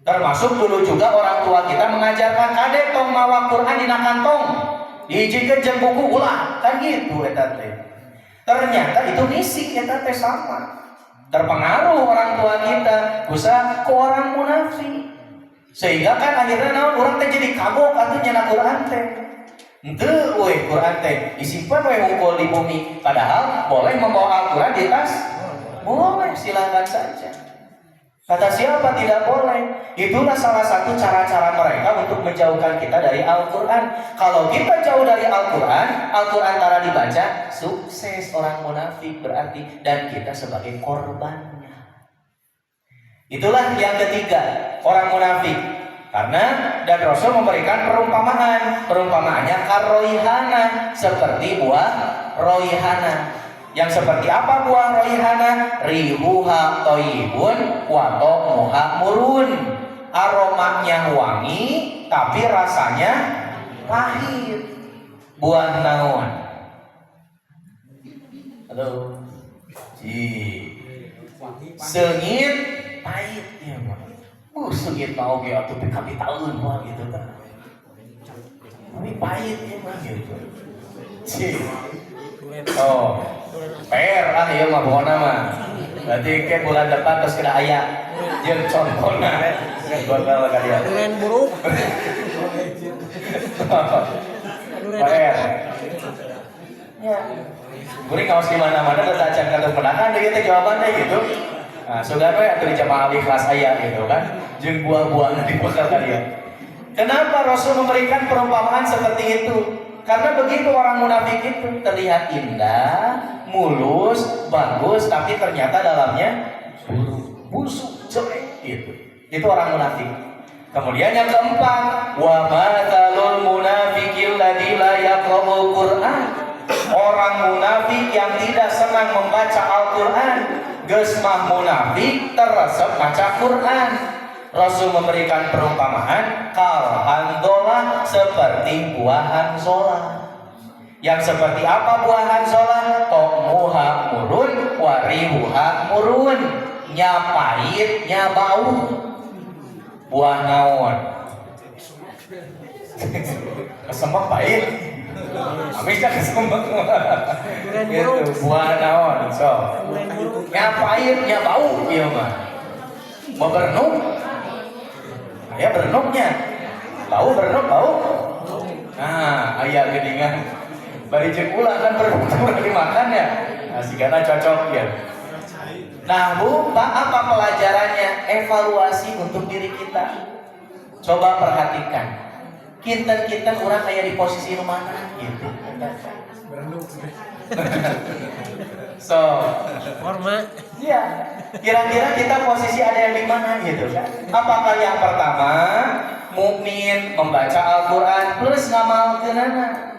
Speaker 2: Termasuk dulu juga orang tua kita mengajarkan kade tong mawa Quran dina kantong, dijikeun jeung buku ulah, kan gitu eta teh. Ternyata itu misi eta teh sama. Terpengaruh orang tua kita usaha ke orang munafik, sehingga kan akhirnya naon urang teh jadi kagok atuh nyana Quran teh. Henteu we Quran teh disimpan we hungkul di bumi, padahal boleh membawa Al-Quran di tas. Boleh, silakan saja. Kata siapa tidak boleh? Itulah salah satu cara-cara mereka untuk menjauhkan kita dari Al-Quran. Kalau kita jauh dari Al-Quran, Al-Quran tara dibaca, sukses orang munafik berarti, dan kita sebagai korbannya. Itulah yang ketiga, orang munafik. Karena dan Rasul memberikan perumpamaan. Perumpamaannya karoihana, seperti buah roihana. Yang seperti apa buah roihana? Rihuha toyibun wa to'muha murun. Aromanya wangi tapi rasanya pahit. Buah naon? Halo. Sengit pahit ya, Bang. Sengit mau ge atuh kami taun mah gitu kan. Tapi pahit ya mah gitu. Oh, PR lah ya mah pokoknya mah. Berarti ke bulan depan terus kena ayat. Jeung contohna gondal ka dia.
Speaker 3: Duren buruk.
Speaker 2: PR. Ya. Kuring kaos di mana-mana udah acan kata penakan deh gitu jawabannya gitu. Nah, saudara atuh di jamaah ikhlas aya gitu kan. Jeung buah-buahna dibakar ka dia. Kenapa Rasul memberikan perumpamaan seperti itu? Karena begitu orang munafik itu terlihat indah, mulus, bagus, tapi ternyata dalamnya busuk, jelek gitu. Itu orang munafik. Kemudian yang keempat, wa mathalul munafiqil ladzi la yaqra'ul Qur'an. Orang munafik yang tidak senang membaca Al-Qur'an, geus mah munafik teresep baca Qur'an. Rasul memberikan perumpamaan kal handola seperti buah hanzola. Yang seperti apa buah hanzola? Tomuha murun, warihuha murun. Nya pahit, nya bau. Buah naon? Kesemek pahit. Amisnya kesemek. Gitu, buah naon? So, nya pahit, nya bau, iya mah. Mau berenung? Ya berenuknya, bau berenuk bau. Nah, ayah geningan, bari jeung ulah kan berenuk dimakan ya. Nah, sigana cocok ya. Nah, Bu, apa pelajarannya? Evaluasi untuk diri kita. Coba perhatikan. Kinten-kinten orang kayak di posisi mana gitu. So,
Speaker 3: Hormat.
Speaker 2: iya. Kira-kira kita posisi ada yang di mana gitu kan? Apakah yang pertama mukmin membaca Al-Qur'an plus ngamalkeunana?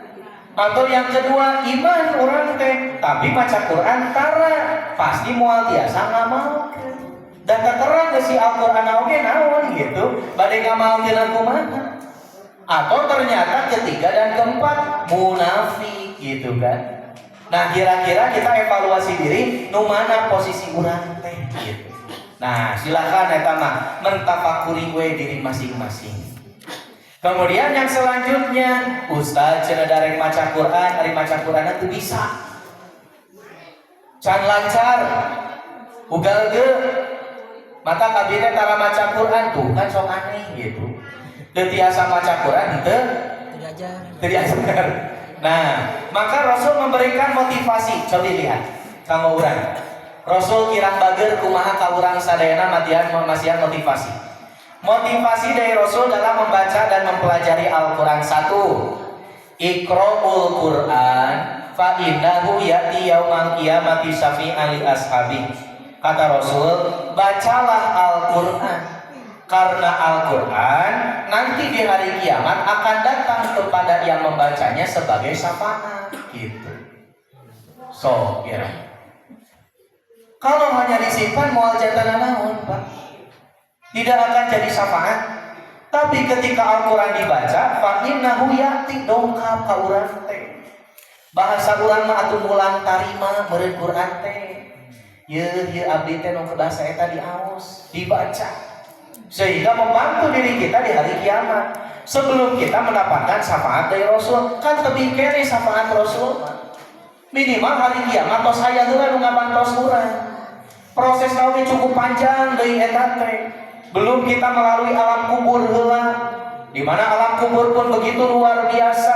Speaker 2: Atau yang kedua iman orang teh tapi baca Quran tara pasti moal biasa ngamalkeun. Dan terang ke si Al-Qur'an oge naon gitu, bade ngamalkeun kumaha? Atau ternyata ketiga dan keempat munafik gitu kan? Nah, kira-kira kita evaluasi diri nu mana posisi urang teh gitu. Nah, silakan eta mah mentafakuri we diri masing-masing. Kemudian yang selanjutnya, Ustaz cenah darek maca Quran, ari maca Quran teu bisa. Can lancar. Ugal ge mata kabinetnya tara maca Quran tuh kan sok aneh gitu. Teu tiasa maca Quran teu diajar. Nah, maka Rasul memberikan motivasi. Coba lihat, kanggo urang. Rasul kirang bager kumaha ka urang sadayana masihan motivasi. Motivasi dari Rasul dalam membaca dan mempelajari Al-Qur'an. 1. Iqra'ul Qur'an fa innahu ya'ti yaumal qiyamati syafi'an li ashabi. Kata Rasul, bacalah Al-Qur'an. Karena Al-Quran nanti di hari kiamat akan datang kepada yang membacanya sebagai syafaat gitu. So, ya. Kalau hanya disimpan moal jatana naon, Pak? Tidak akan jadi syafaat. Tapi ketika Al-Quran dibaca, fa innahu ya'ti dongkap ka urang teh. Bahasa urang mah atuh mulang tarima meureun Quran teh. Yeuh abdi teh nu bahasa eta diaos, dibaca. Sehingga membantu diri kita di hari kiamat sebelum kita mendapatkan syafaat dari Rasul. Kan lebih kere syafaat Rasul minimal hari kiamat tos aya heula nu ngabantos urang. Proses naon cukup panjang deui eta teh. Belum kita melalui alam kubur heula, di mana alam kubur pun begitu luar biasa.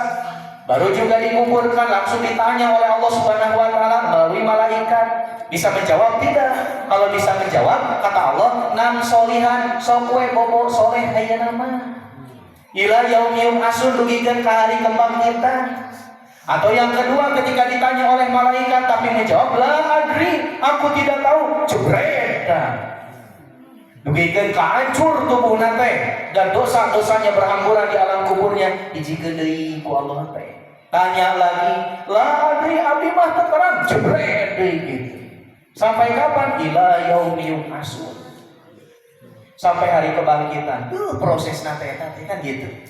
Speaker 2: Baru juga dikuburkan langsung ditanya oleh Allah Subhanahu wa taala melalui malaikat, Bisa menjawab? Tidak. Kalau bisa menjawab, kata Allah, nam solihan sokwe bobo soleh aya nama. Ila yaumiyum asun dugikeun ka hari kebangkitan. Atau yang kedua, ketika ditanya oleh malaikat tapi menjawab la adri, aku tidak tahu. Jebret. Dugikeun ka hancur tubuhna teh dan dosa-dosanya berhamburan di alam kuburnya. Dijikeun deui ku Allah teh. Tanya lagi, la adri abdi mah teu terang. Jebret deui gitu. Sampai kapan? Ila yaumiyum asun. Sampai hari kebangkitan. Proses nate eta kan gitu.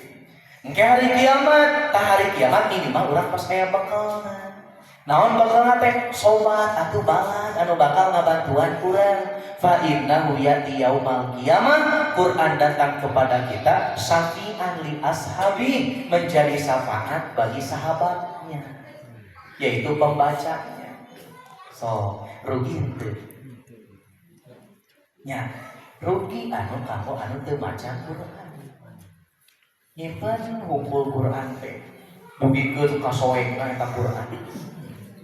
Speaker 2: Engke hari kiamat, tah hari kiamat minimal urang pas aya bekalna. Naon bekalna teh? Sobat atuh balat anu bakal ngabantuan urang. Fa innahu yati yaumal qiyamah, Quran datang kepada kita syafi'an li ashabi, menjadi syafaat bagi sahabatnya, yaitu pembacanya. So, rugi henteu? Nya, rugi anu kamu anu teu maca Quran. Nyimpen hukum Quran teh. Dugikeun ka soekna eta Quran.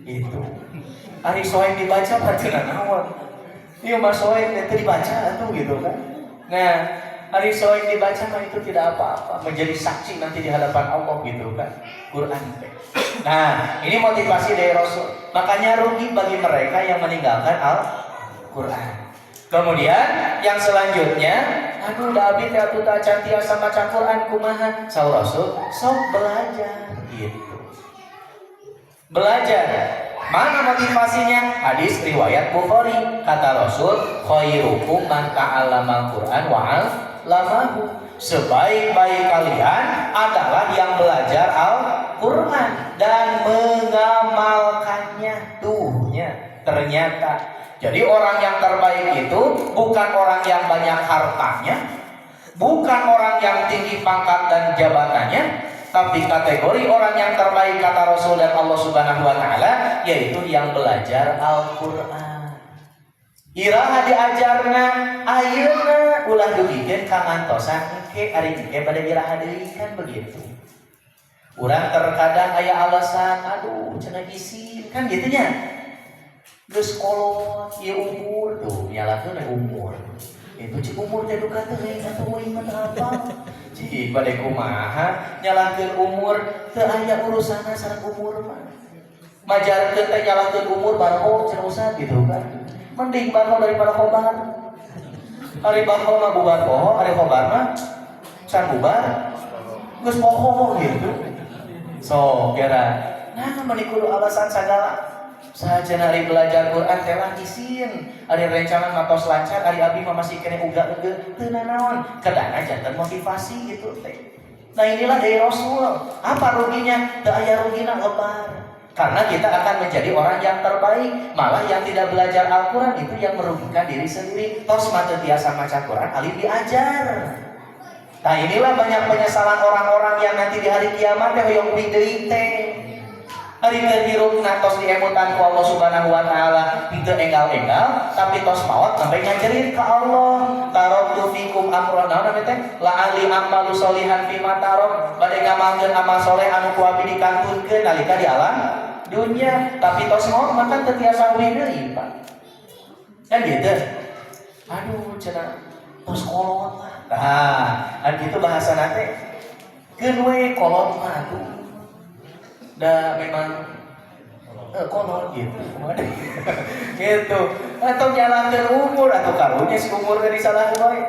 Speaker 2: Itu. Ari soek dibaca baceuna naon? Ieu mah soek teh dibaca atuh gitu kan. Nah, ari soek dibaca mah itu tidak apa-apa, menjadi saksi nanti di hadapan Allah gitu kan. Quran teh. Nah, ini motivasi dari Rasul. Makanya rugi bagi mereka yang meninggalkan Al-Quran. Kemudian yang selanjutnya, aduh da abdi teh atuh tah can tiasa maca Quran kumaha? Saur Rasul, sok belajar gitu. Belajar. Mana motivasinya? Hadis riwayat Bukhari. Kata Rasul, khairukum man ta'allama Al-Quran wa 'allamahu. Sebaik-baik kalian adalah yang belajar Al-Quran dan mengamalkannya. Tuhnya ternyata. Jadi orang yang terbaik itu bukan orang yang banyak hartanya, bukan orang yang tinggi pangkat dan jabatannya, tapi kategori orang yang terbaik kata Rasul dan Allah Subhanahu wa taala yaitu yang belajar Al-Qur'an. Iraha diajarna ayeuna ulah dugikeun ka ngantosan engke ari engke pada iraha deui kan begitu. Urang terkadang aya alasan, aduh cenah isin kan gitu nya. Geus kolot ieu umur tuh nyalakeun umur. Itu cik umur teh duka teuing atuh ingat apa? Cik bade kumaha nyalakeun umur teu aya urusanna sareng umur mah. Majarkeun teh nyalakeun umur barho cenah usah gitu kan. Mending barho daripada khobar. Ari barho mah bubar poho, ari khobar mah can bubar. Geus poho gitu. So, kira nah meni kudu alasan sagala. Saja hari belajar Quran teh lah isin, ari rencangan matos lancar, ari abdi mah masih kene uga-uga teu naon, kadana janten motivasi gitu teh. Nah inilah dari Rasul. Apa ruginya? Teu aya rugina lebar. Karena kita akan menjadi orang yang terbaik, malah yang tidak belajar Al-Quran itu yang merugikan diri sendiri. Tos mah teu tiasa maca Quran, alih diajar. Nah inilah banyak penyesalan orang-orang yang nanti di hari kiamat teh hoyong deui teh. Hari kehirup tos diemutan ku Allah Subhanahu wa taala henteu enggal-enggal tapi tos maot sampai ngajerit ka Allah taraktu fikum amran naon teh la ali amalu sholihan fi ma tarak bade ngamalkeun amal soleh anu ku abdi dikantunkeun nalika di alam dunya tapi tos maot maka teu tiasa we deui Pak kan gitu. Aduh cenah tos kolot lah. Nah kitu bahasana teh keun we kolot mah tuh dah memang konon gitu gitu atau nyalakan umur atau karunya si umur dari salah boy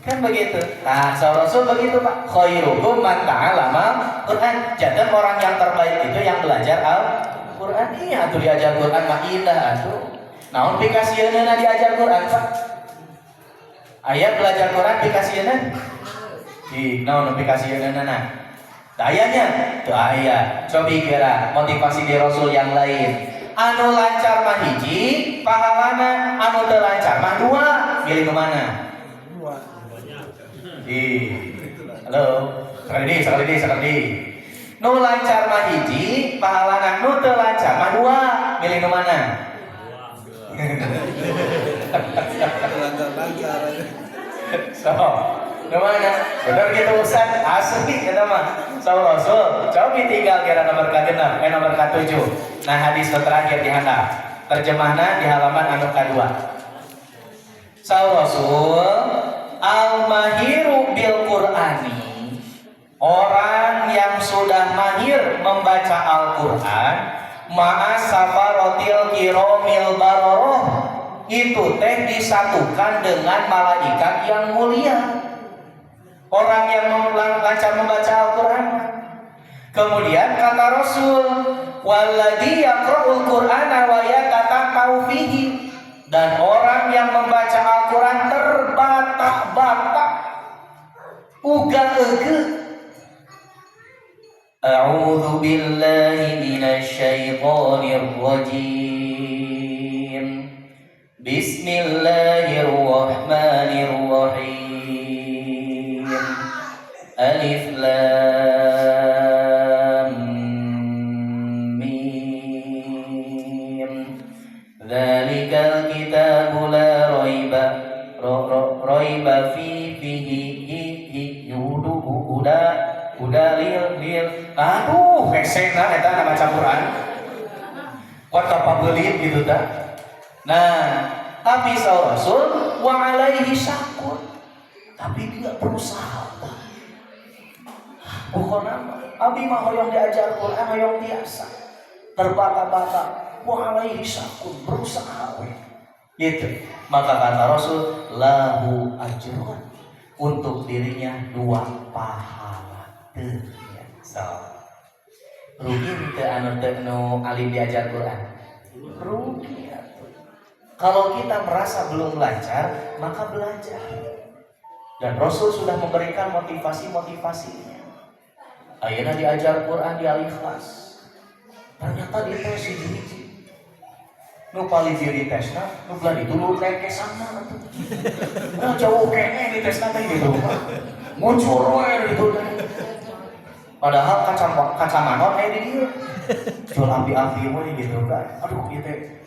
Speaker 2: kan begitu. Nah Rasul begitu Pak, khairukum man ta'allama Quran. Jangan orang yang terbaik itu yang belajar Al-Quran. Iya tuh diajar Quran mah indah atuh. Naon pikasieunna diajar Quran Pak? Ayat belajar Quran pikasieunna di naon pikasieunna nah dayanya tuh ayah. Coba kira motivasi di Rasul yang lain. Anu lancar mah hiji, pahalana. Anu teu lancar mah dua. Milih nu mana? Dua. Halo. Sekali. Nu lancar mah hiji, pahalana. Nu teu lancar mah dua. Milih nu mana? Lancar. So, gimana? Benar gitu Ustaz? Asli kita mah. Saur Rasul. Coba tinggal kira nomor ke-6, nomor ke-7. Nah, hadis terakhir di handap. terjemahna di halaman anu kadua. Saur Rasul, al-mahiru bil Qur'ani, orang yang sudah mahir membaca Al-Qur'an, ma'a safaratil kiromil baroroh, itu teh disatukan dengan malaikat yang mulia. Orang yang lancar membaca Al-Qur'an. Kemudian kata Rasul, walladzi yaqra'ul Qur'ana wa yatataqqau fihi, dan orang yang membaca Al-Qur'an terbatak-batak, uga-ege. A'udzu billahi minasy syaithanir rajim. Bismillahirrahmanirrahim. Alif Lam Mim. Dzalikal kitabu la raiba fihi udalil. Aduh, pesena eta nama campuran. Kuat kapabelit gitu tah. Nah, tapi saur Rasul wa alaihi syakun. Tapi dia berusaha. Pokoknya abi mah hoyong diajar Quran hoyong biasa. Terbata-bata wa alaihi syakun, berusaha we. Gitu. Maka kata Rasul, lahu ajrun, untuk dirinya 2 pahala. Ya, so. Rugi teu anu alim diajar Quran. Rugi. Kalau kita merasa belum lancar, maka belajar. Dan Rasul sudah memberikan motivasi-motivasinya. Ayeuna diajar Quran di Al-Ikhlas. Ternyata di tes hiji-hiji. Nu paling di tesna, nu belah ditulur kayak kesana atuh. Nah, jauh kene di tesna teh gitu. Muncul we gitu teh. Padahal kaca manon aya di dieu. Jual api-api we gitu kan. Aduh ieu teh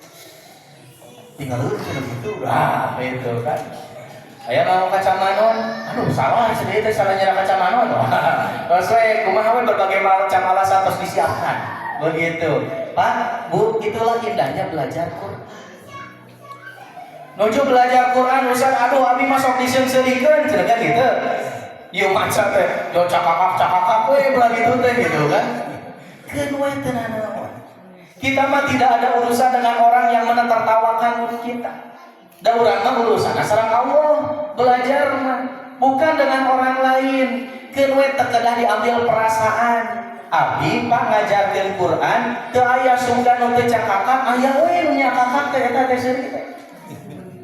Speaker 2: tinggal lu gitu. Ah, itu kan. Aya mau kaca manon, aduh salah sedih teh salah nyara kaca manon. Terus we kumaha we berbagai macam alasan terus disiapkan. Begitu. Pak, Bu, itulah indahnya belajar Quran. Nuju belajar Quran, Ustaz, aduh abi masuk diseung-seulikeun cenah kan gitu. Ieu maca teh, yo cakakak we belah gitu teh gitu kan. Keun we teu naon. Kita mah tidak ada urusan dengan orang yang menertawakan kita. Da urang mah urusan sareng Allah, belajar mah bukan dengan orang lain. Keun we teu kedah diambil perasaan. Abi Pak ngajarkeun Quran, teu aya sungkan nu teu cakakak, aya we nu nyakakak teh eta teh seuri teh.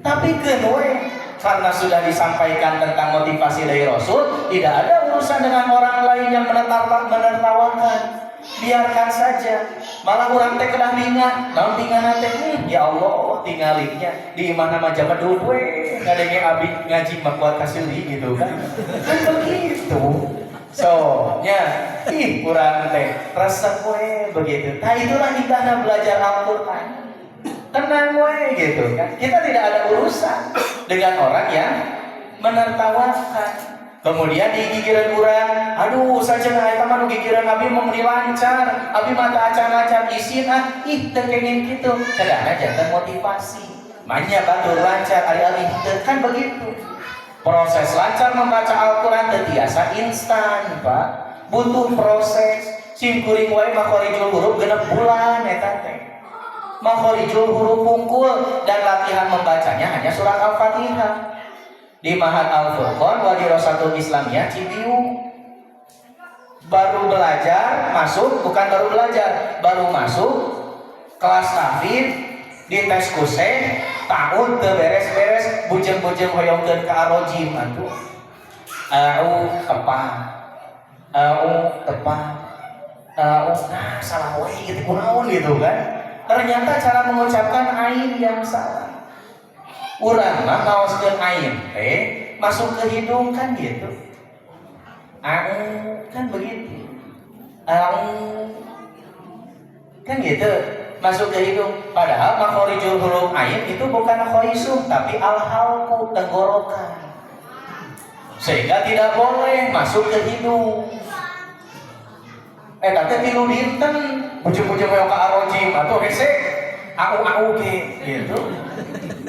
Speaker 2: Tapi keun we karena sudah disampaikan tentang motivasi dari Rasul, tidak ada urusan dengan orang lain yang menertawakan. Biarkan saja. Malah orang teh kedah bingat, naon tinggalna teh? Ya Allah, tingalinya di mana mah jaman dulu we, ngadenge abi ngaji mah kuat kasili gitu kan. Kan begitu. So, nya kurang teh resep we begitu. Nah, itulah indahnya belajar Al-Qur'an. Tenang we gitu kan. Kita tidak ada urusan dengan orang yang menertawakan. Kemudian digigireun urang, aduh sajeuna eta mah nu gigireun abi mah meuni lancar, abi mah teu acan-acan isin ih teu kenging kitu. Kadang-kadang janten motivasi. Manya batur lancar ari-ari teu kan begitu. Proses lancar membaca Al-Qur'an teu tiasa instan, Pak. Butuh proses. Sim kuring wae makhorijul huruf 6 bulan eta teh. Makhorijul huruf hungkul dan latihan membacanya hanya surat Al-Fatihah. Di Ma'had Al-Furqan Wadirasatul Islamiyah Cibiu. Baru belajar masuk, bukan baru belajar, baru masuk kelas tahfidz di tes kuseh tahun teu beres-beres bujeng-bujeng hoyongkeun ka arojim atuh. Tepah. Nah salah we gitu kunaon gitu kan. Ternyata cara mengucapkan ain yang salah. Urang mah ngaoskeun ain teh masuk ke hidung kan gitu. Kan begitu. Kan gitu masuk ke hidung. Padahal makhorijul huruf ain itu bukan khoisum tapi al-halqu, tenggorokan. Sehingga tidak boleh masuk ke hidung. Tapi tilu dinten bujung-bujung hoyong ka arojim atuh hese au gitu.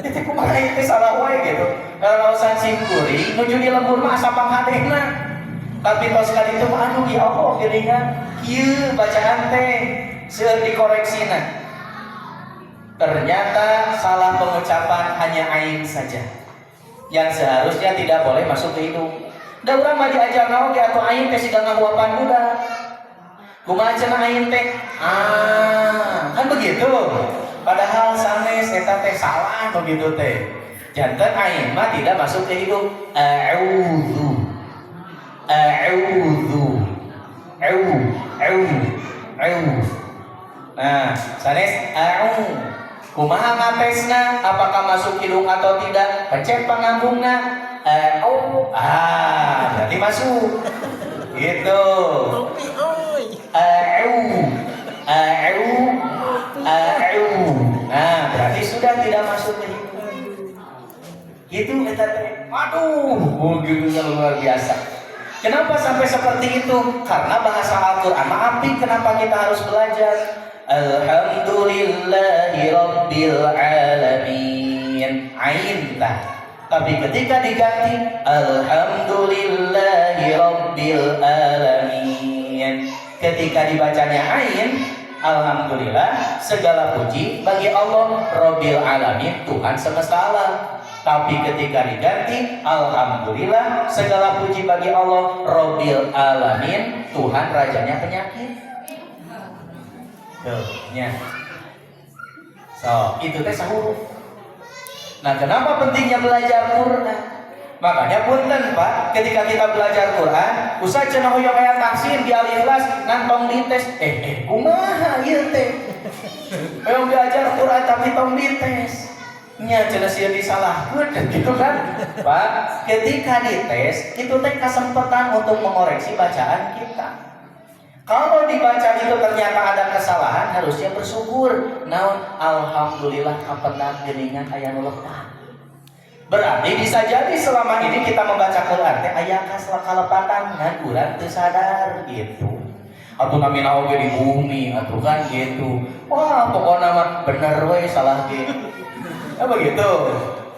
Speaker 2: Itu kumaha itu salah wae gitu. Kalau san simkuring nuju di lembur mah asa panghadehna. Tapi tos kali itu mah aduh ya Allah geuningan kieu bacaan teh seueur dikoreksina. Ternyata salah pengucapan hanya ain saja yang seharusnya tidak boleh masuk ke hidung. Da urang mah diajar naon ge atuh ain teh siga ngahuapan budak. Kumaha cenah ain teh? Kan begitu. Padahal sanes eta teh salah begitu teh. Janten ain mah tidak masuk ke hidung. A'udzu. Nah, sanes a'u. Kumaha ngatesna? Apakah masuk hidung atau tidak? Pencet pangambungna. Berarti masuk. Gitu. Nah, berarti sudah tidak masuk ke hidung. Gitu eta teh. Aduh, gitu luar biasa. Kenapa sampai seperti itu? Karena bahasa Al-Qur'an apik, kenapa kita harus belajar? Alhamdulillahi rabbil alamin. Ain tah. Tapi ketika diganti Alhamdulillahi rabbil alamin, ketika dibacanya ain, alhamdulillah segala puji bagi Allah rabbil alamin, Tuhan semesta alam. Tapi ketika diganti alhamdulillah segala puji bagi Allah rabbil alamin, Tuhan rajanya penyakit. Tuh, nya. So, itu teh sahuruf. Nah, kenapa pentingnya belajar Quran? Makanya punten Pak, ketika kita belajar Quran, usah cenah hoyong aya tafsir di Al-Ikhlas nantong dites. Kumaha ieu teh? Hoyong belajar Quran tapi tong dites. Nya cenah sia disalahkeun gitu kan? Pak, ketika dites, itu teh kesempatan untuk mengoreksi bacaan kita. Kalau dibaca itu ternyata ada kesalahan, harusnya bersyukur. Naon alhamdulillah kapendak geuningan aya nu lepah. Berarti bisa jadi selama ini kita membaca Quran teh aya kalepatan ngan urang teu sadar gitu. Atuh namina oge di bumi atuh kan gitu. Wah, pokona mah bener we salah ge. Ya begitu.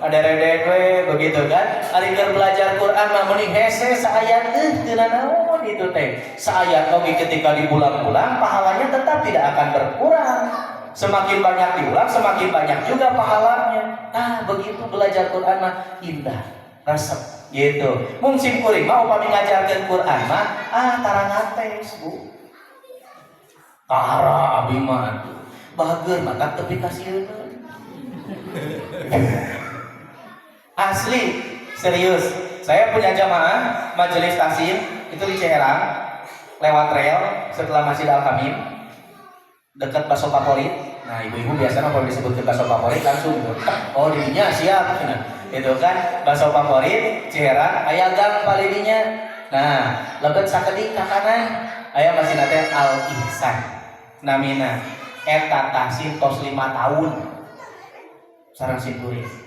Speaker 2: Ada redet we begitu kan. Ari keur belajar Quran mah mending hese saayat teu naon itu teh. Saayat oge ketika diulang-ulang pahalanya tetap tidak akan berkurang. Semakin banyak diulang semakin banyak juga pahalanya. Nah, begitu belajar Quran mah indah, resep gitu. Mung simkuring mah upami ngajarkeun Quran mah tara ngates, Bu. Tara abi mah bahagia mata tepi kasieun. Asli, serius. Saya punya jamaah majelis taksim itu di Ciherang, lewat rel setelah Masjid Al-Hamim, dekat bakso favorit. Nah, ibu-ibu biasanya kalau disebut bakso favorit langsung gitu. Oh, dirinya siap. Itu kan bakso favorit Ciherang, aya gang palilinya. Nah, lebet sakedik ka kanan, aya masih nate Al-Ihsan. Namina eta taksim tos 5 tahun. Sareng simkuring.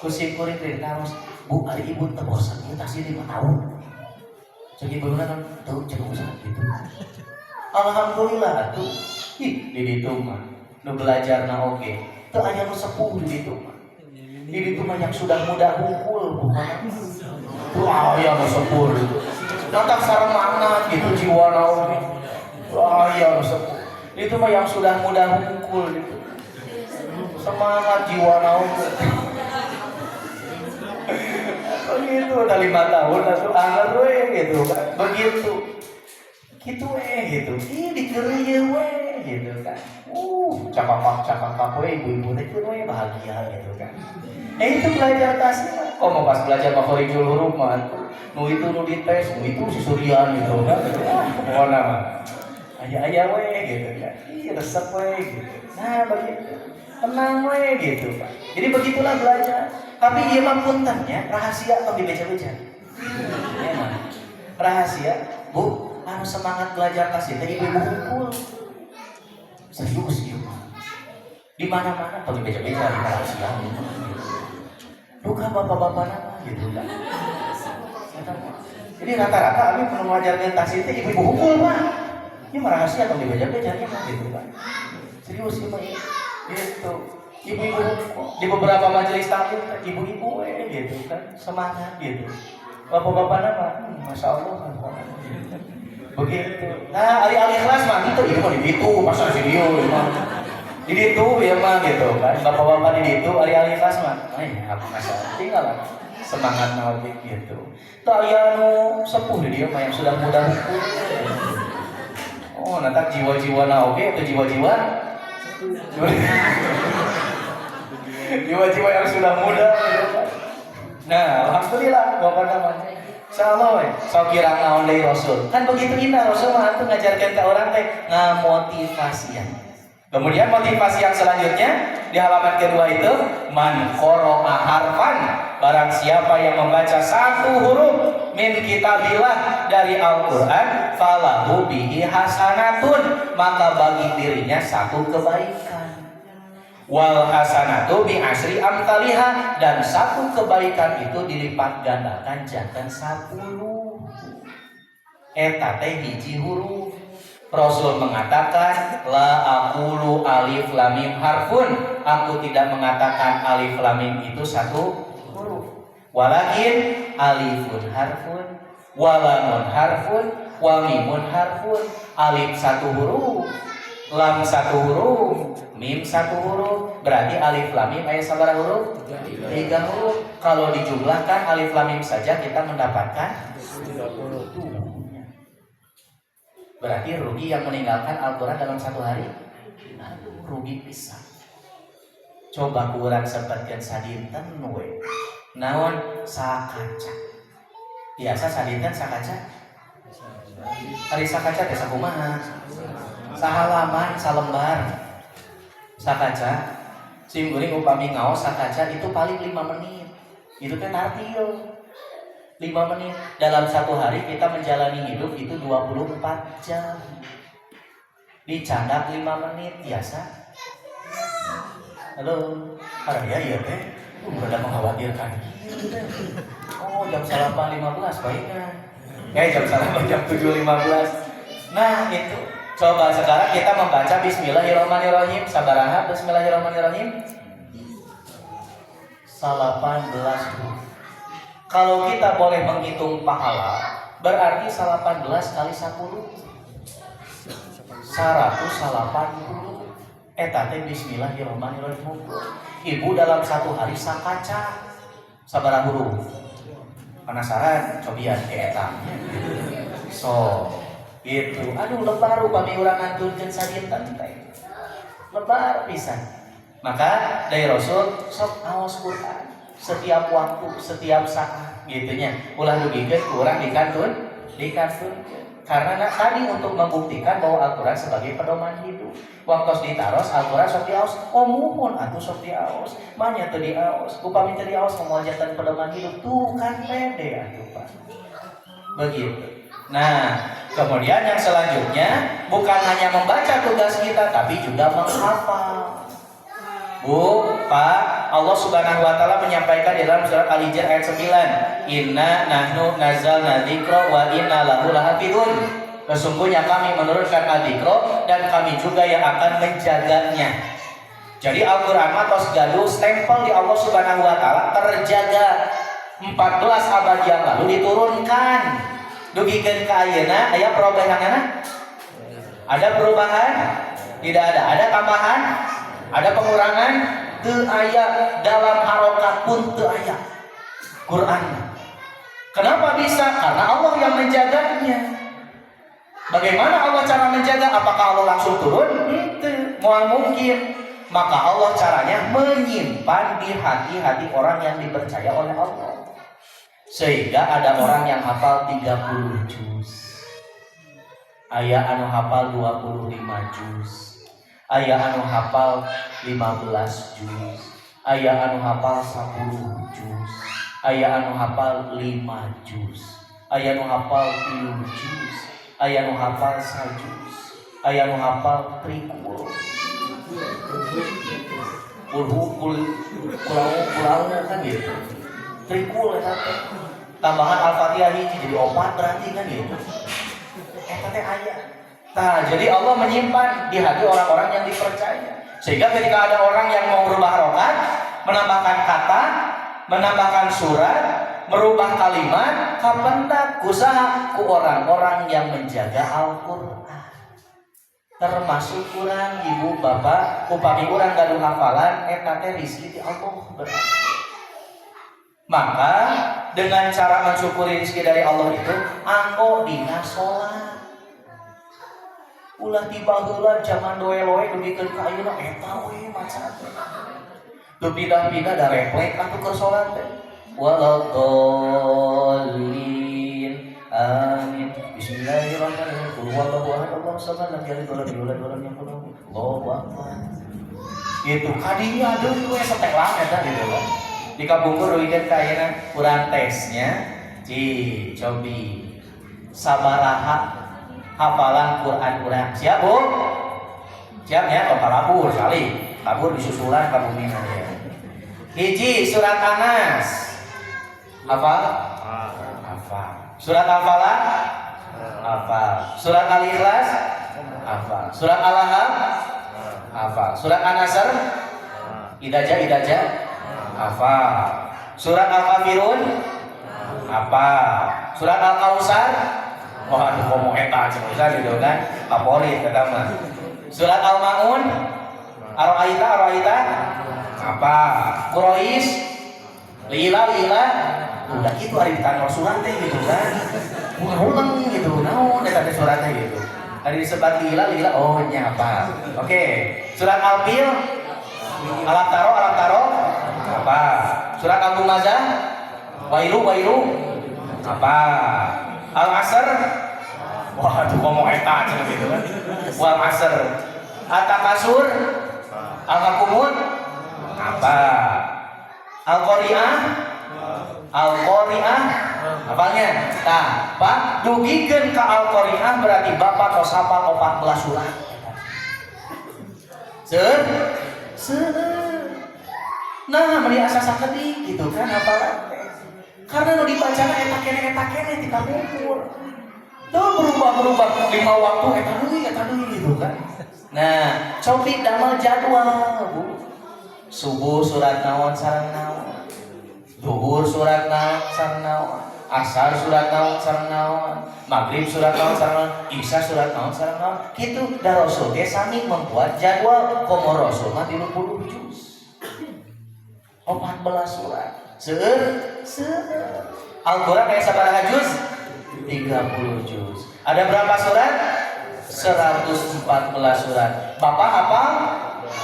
Speaker 2: Kusim kuring terus, Bu, hari ibu terbosan, kita sih 5 tahun. Jadi bener kan, tahu cek usah gitu. Alhamdulillah tuh, di ditu mah, nu belajar na oge, tuh aya nu sepuh di ditu mah. Di ditu mah yang sudah muda hungkul, bukan? Tuh aya nu sepuh gitu. Nantak saremana gitu jiwa na oge. Aya nu sepuh. Itu mah yang sudah muda hungkul gitu. Semangat jiwa na oge. Begitu udah 5 tahun atau anger we gitu kan, begitu gitu gitu, dikerieu we gitu kan, cakap we ibu-ibu teh we bahagia gitu kan. Itu belajar tasnya, kok mau pas belajar makhorijul huruf mah nu itu nu dites, nu itu si Suryan gitu kan, pokoknya mah aya we gitu kan, resep we gitu. Nah begitu, tenang we gitu kan. Jadi begitulah belajar. Tapi ieu mah puntennya rahasia atau dibeja-beja. Ya mah. Rahasia, Bu, anu semangat belajar tasih teh ibu hungkul. Serius ieu mah. Di mana-mana atau dibeja-beja rahasia. Duka bapak-bapak nama gitu kan. Jadi rata-rata abi pernah ngajarkeun tasih teh ibu hungkul mah. Ieu mah rahasia atau dibeja-beja gitu kan. Serius ieu mah. Gitu. Ibu-ibu di beberapa majelis taklim ibu-ibu gitu kan semangat gitu. Bapak-bapak nama, masya Allah kan. Begitu. Nah, ali-ali kelas mah itu ibu di situ, pasar video di situ ya mah gitu kan. Bapak-bapak di situ ali-ali kelas mah. Apa masalah? Tinggal lah. Semangat nabi gitu. Tak ya nu sepuh dia mah yang sudah muda hukum. Oh, nanti jiwa-jiwa nabi atau jiwa-jiwa jiwa-jiwa yang sudah muda gitu kan. Nah, alhamdulillah bapak namanya. Insyaallah so kira naon deui Rasul. Kan begitu indah Rasul mah atuh ngajarkeun ka urang teh ngamotivasian. Kemudian motivasi yang selanjutnya di halaman kedua itu man qara'a harfan, barang siapa yang membaca satu huruf min kitabillah dari Al-Qur'an falahu bihi hasanatun, maka bagi dirinya satu kebaikan. Wal hasanatu bi asri amsalihha, dan satu kebaikan itu dilipat gandakan jangan 10. Eta teh hiji huruf. Rasul mengatakan la aqulu alif lam mim harfun, aku tidak mengatakan alif lam mim itu satu huruf. Walakin alifun harfun, wa lamun harfun, wa mimun harfun. Alif satu huruf, lam satu huruf, mim satu huruf. Berarti alif lam mim aya sabaraha huruf? 3 huruf. Kalau dijumlahkan alif lam mim saja kita mendapatkan 30. Berarti rugi yang meninggalkan Al-Quran dalam satu hari. Aduh, rugi pisan. Coba kurang sempatkan sadinten we. Naon sakaca. Biasa sadinten sakaca. Hari sakaca teh sakumaha? Sahalaman, salembar. Sakaca. Simkuring upami ngaos sakaca itu paling 5 menit. Itu teh tartil. 5 menit. Dalam satu hari kita menjalani hidup itu 24 jam. Dicandak 5 menit biasa. Halo, ya teh. Udah mengkhawatirkan. Oh, jam 8.15 baiknya. Jam 7.15. Nah, itu. Coba sekarang kita membaca Bismillahirrahmanirrahim. Sabaraha Bismillahirrahmanirrahim. 18 huruf. Kalau kita boleh menghitung pahala, berarti 18 kali 10 180. Eta teh Bismillahirrahmanirrahim. Ibu dalam satu hari sakaca sabaraha huruf? Penasaran? Cobian ke eta. So, itu. Aduh, lebar upami urang nganturkeun sadinten teh. Lebar pisan. Maka dari Rasul sok aos Quran. Setiap waktu, setiap saat gitunya. Ulah dugikeun kurang dikantun. Karena tadi untuk membuktikan bahwa Al-Quran sebagai pedoman hidup. Waktu ditaros Al-Quran sok diaos, oh muhun atuh sok diaos. Manya teu diaos, upami teu diaos ngomongkeun pedoman hidup tuh kan pede atuh Pak. Begitu. Nah, kemudian yang selanjutnya bukan hanya membaca tugas kita tapi juga menghafal. Bu, Pak, Allah Subhanahu wa taala menyampaikan di dalam surat Al-Hijr ayat 9, "Inna nahnu nazzalna dzikra wa inna lahu lahafizun." Sesungguhnya kami menurunkan al-dzikra dan kami juga yang akan menjaganya. Jadi Al-Qur'an tos gaduh stempel di Allah Subhanahu wa taala terjaga 14 abad yang lalu diturunkan. Dugikeun ka ayeuna aya perubahanana? Ada perubahan? Tidak ada. Ada tambahan? Ada pengurangan? Teu aya, dalam harokat pun teu aya. Quran. Kenapa bisa? Karena Allah yang menjaganya. Bagaimana Allah cara menjaga? Apakah Allah langsung turun? Itu moal mungkin. Maka Allah caranya menyimpan di hati-hati orang yang dipercaya oleh Allah. Sehingga ada orang yang hafal 30 juz. Aya anu hafal 25 juz. Aya anu hafal 15 juz. Aya anu hafal 10 juz. Aya anu hafal 5 juz. Aya anu hafal 3 juz. Aya anu hafal 1 juz. Aya anu hafal 3 pulau kan gitu. Trikul eta teh. Tambahan Al-Fatihah hiji jadi 4 berarti kan gitu. Eta teh aya. Nah, jadi Allah menyimpan di hati orang-orang yang dipercaya. Sehingga ketika ada orang yang mau merubah harokat, menambahkan kata, menambahkan surat, merubah kalimat, kapendak usaha ku orang-orang yang menjaga Al-Quran. Termasuk kurang ibu bapak, upami kurang gaduh hafalan, eta teh rizki di Allah berarti. Maka dengan cara mensyukuri rizki dari Allah itu, anggo dina sholat. Ulah tiba heula zaman doe-loe dugikeun ka ayeuna eta we macan. Teu pindah-pindah da refleks atuh keur salat teh. Waladhdallin. Amin. Bismillahirrahmanirrahim. Qul huwallahu ahad, Allahu samad, lam yalid walam yulad walam yakul lahu kufuwan ahad. Itu kadinya deui we setelan eta gitu kan. Dikabungkur duikeun ka ayeuna urang tesnya. Cobi. Sabaraha hafalan Quran urang. Siap, Bu? Siap ya, kabur sekali. Kabur disusulan ka bumina ya. Hiji surat Anas. Hafal? Hafal. Surat Al-Falaq? Hafal. Surat Al-Ikhlas? Hafal. Surat Al-Lahab? Hafal. Surat An-Nasr? Idaja? Hafal. Surat Al-Kafirun? Hafal. Surat Al-Kautsar? Waduh, komo eta cenah gitu kan. Favorit eta mah. Surat Al-Maun? Ar-Ra'aita? Apa? Quraisy? Lila? Udah gitu ari ditanya surat teh gitu kan. Ulang gitu. Naon eta teh surat teh gitu. Ari disebat lila oh nya apa. Oke. Surat Al-Fil? Alam taro? Apa? Surat Al-Humazah? Wailu? Apa? Al-Asr? Waduh, komo eta cenah gitu kan. Wal Asr. At-Takasur? Al-Makumut? Apa? Al-Qari'ah? Apanya? Tah, Pak, dugikeun ka Al-Qari'ah berarti Bapak tos hafal 14 surat. Nah, meni asa sakeutik gitu kan hafalan. Karena nu dibacana eta kene ti kabungkur. Tuh berubah 5 waktu eta deui gitu kan. Nah, cobi damel jadwal, Bu. Subuh surat naon sareng naon. Zuhur surat naon sareng naon. Asar surat naon sareng naon. Maghrib surat naon sareng naon. Isya surat naon sareng naon. Kitu da Rasul ge sami membuat jadwal komo Rasul mah 30 juz. 14 surat. Seueur. Al-Qur'an aya sabaraha juz? 30 juz. Ada berapa surat? 114 surat. Bapak hafal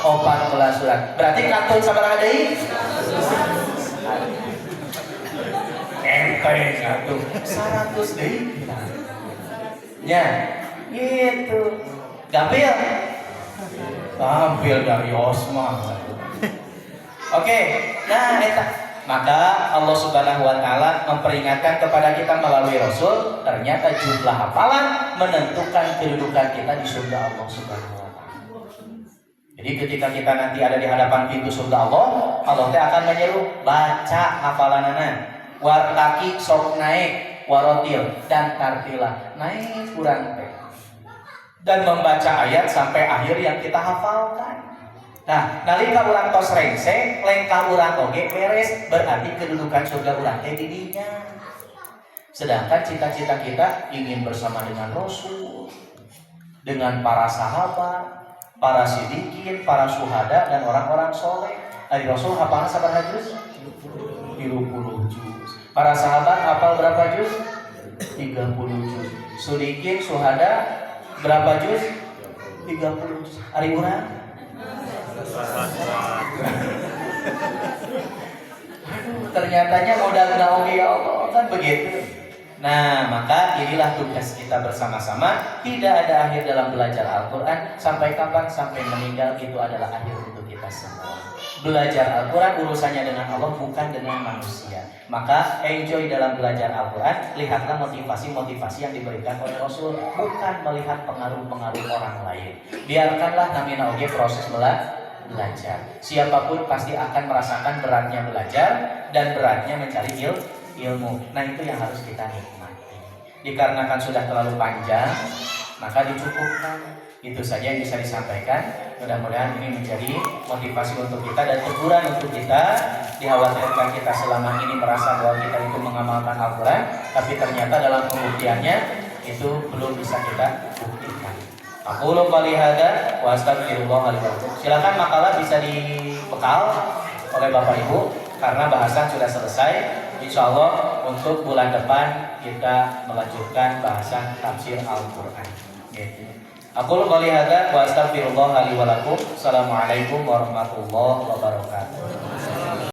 Speaker 2: 14 surat. Berarti kantun sabaraha deui? Enteng satu 100 deui. Ya, gitu. Gampil dari Osman. Oke, nah eta maka Allah Subhanahu wa taala memperingatkan kepada kita melalui Rasul, ternyata jumlah hafalan menentukan kedudukan kita di surga Allah Subhanahu wa taala. Jadi ketika kita nanti ada di hadapan pintu surga Allah, Allah teh akan menyeru baca hafalanana, wartaki sok naik, warotil dan tartila naik kurang teh. Dan membaca ayat sampai akhir yang kita hafalkan. Nah, nalika urang tos rengse, lengkah urang oge beres, berarti kedudukan surga urang teh di dinya. Sedangkan cita-cita kita ingin bersama dengan Rasul, dengan para sahabat, para sidikin, para syuhada dan orang-orang soleh. Ari Rasul hafalna sabaraha juz? 30 juz. Para sahabat hafal berapa juz? 30 juz. Sidikin, syuhada berapa juz? 30 juz. Ari urang ternyatanya modal naoge ya Allah kan begitu. Nah, maka inilah tugas kita bersama-sama. Tidak ada akhir dalam belajar Al-Quran. Sampai kapan? Sampai meninggal, itu adalah akhir untuk kita semua. Belajar Al-Quran urusannya dengan Allah, bukan dengan manusia. Maka enjoy dalam belajar Al-Quran. Lihatlah motivasi-motivasi yang diberikan oleh Rasul, bukan melihat pengaruh-pengaruh orang lain. Biarkanlah namina oge proses belajar. Siapapun pasti akan merasakan beratnya belajar dan beratnya mencari ilmu. Nah, itu yang harus kita nikmati. Dikarenakan sudah terlalu panjang, maka dicukupkan. Itu saja yang bisa disampaikan. Mudah-mudahan ini menjadi motivasi untuk kita dan teguran untuk kita. Dikhawatirkan kita selama ini merasa bahwa kita itu mengamalkan Al-Quran, tapi ternyata dalam pembuktiannya itu belum bisa kita buktikan. Aku qouli hadza wa astaghfirullah li wa lakum. Silakan makalah bisa dibekal oleh Bapak Ibu karena bahasan sudah selesai. Insya Allah untuk bulan depan kita melanjutkan bahasan tafsir Al-Quran. Aku qouli hadza wa astaghfirullah li wa lakum. Assalamualaikum warahmatullahi wabarakatuh.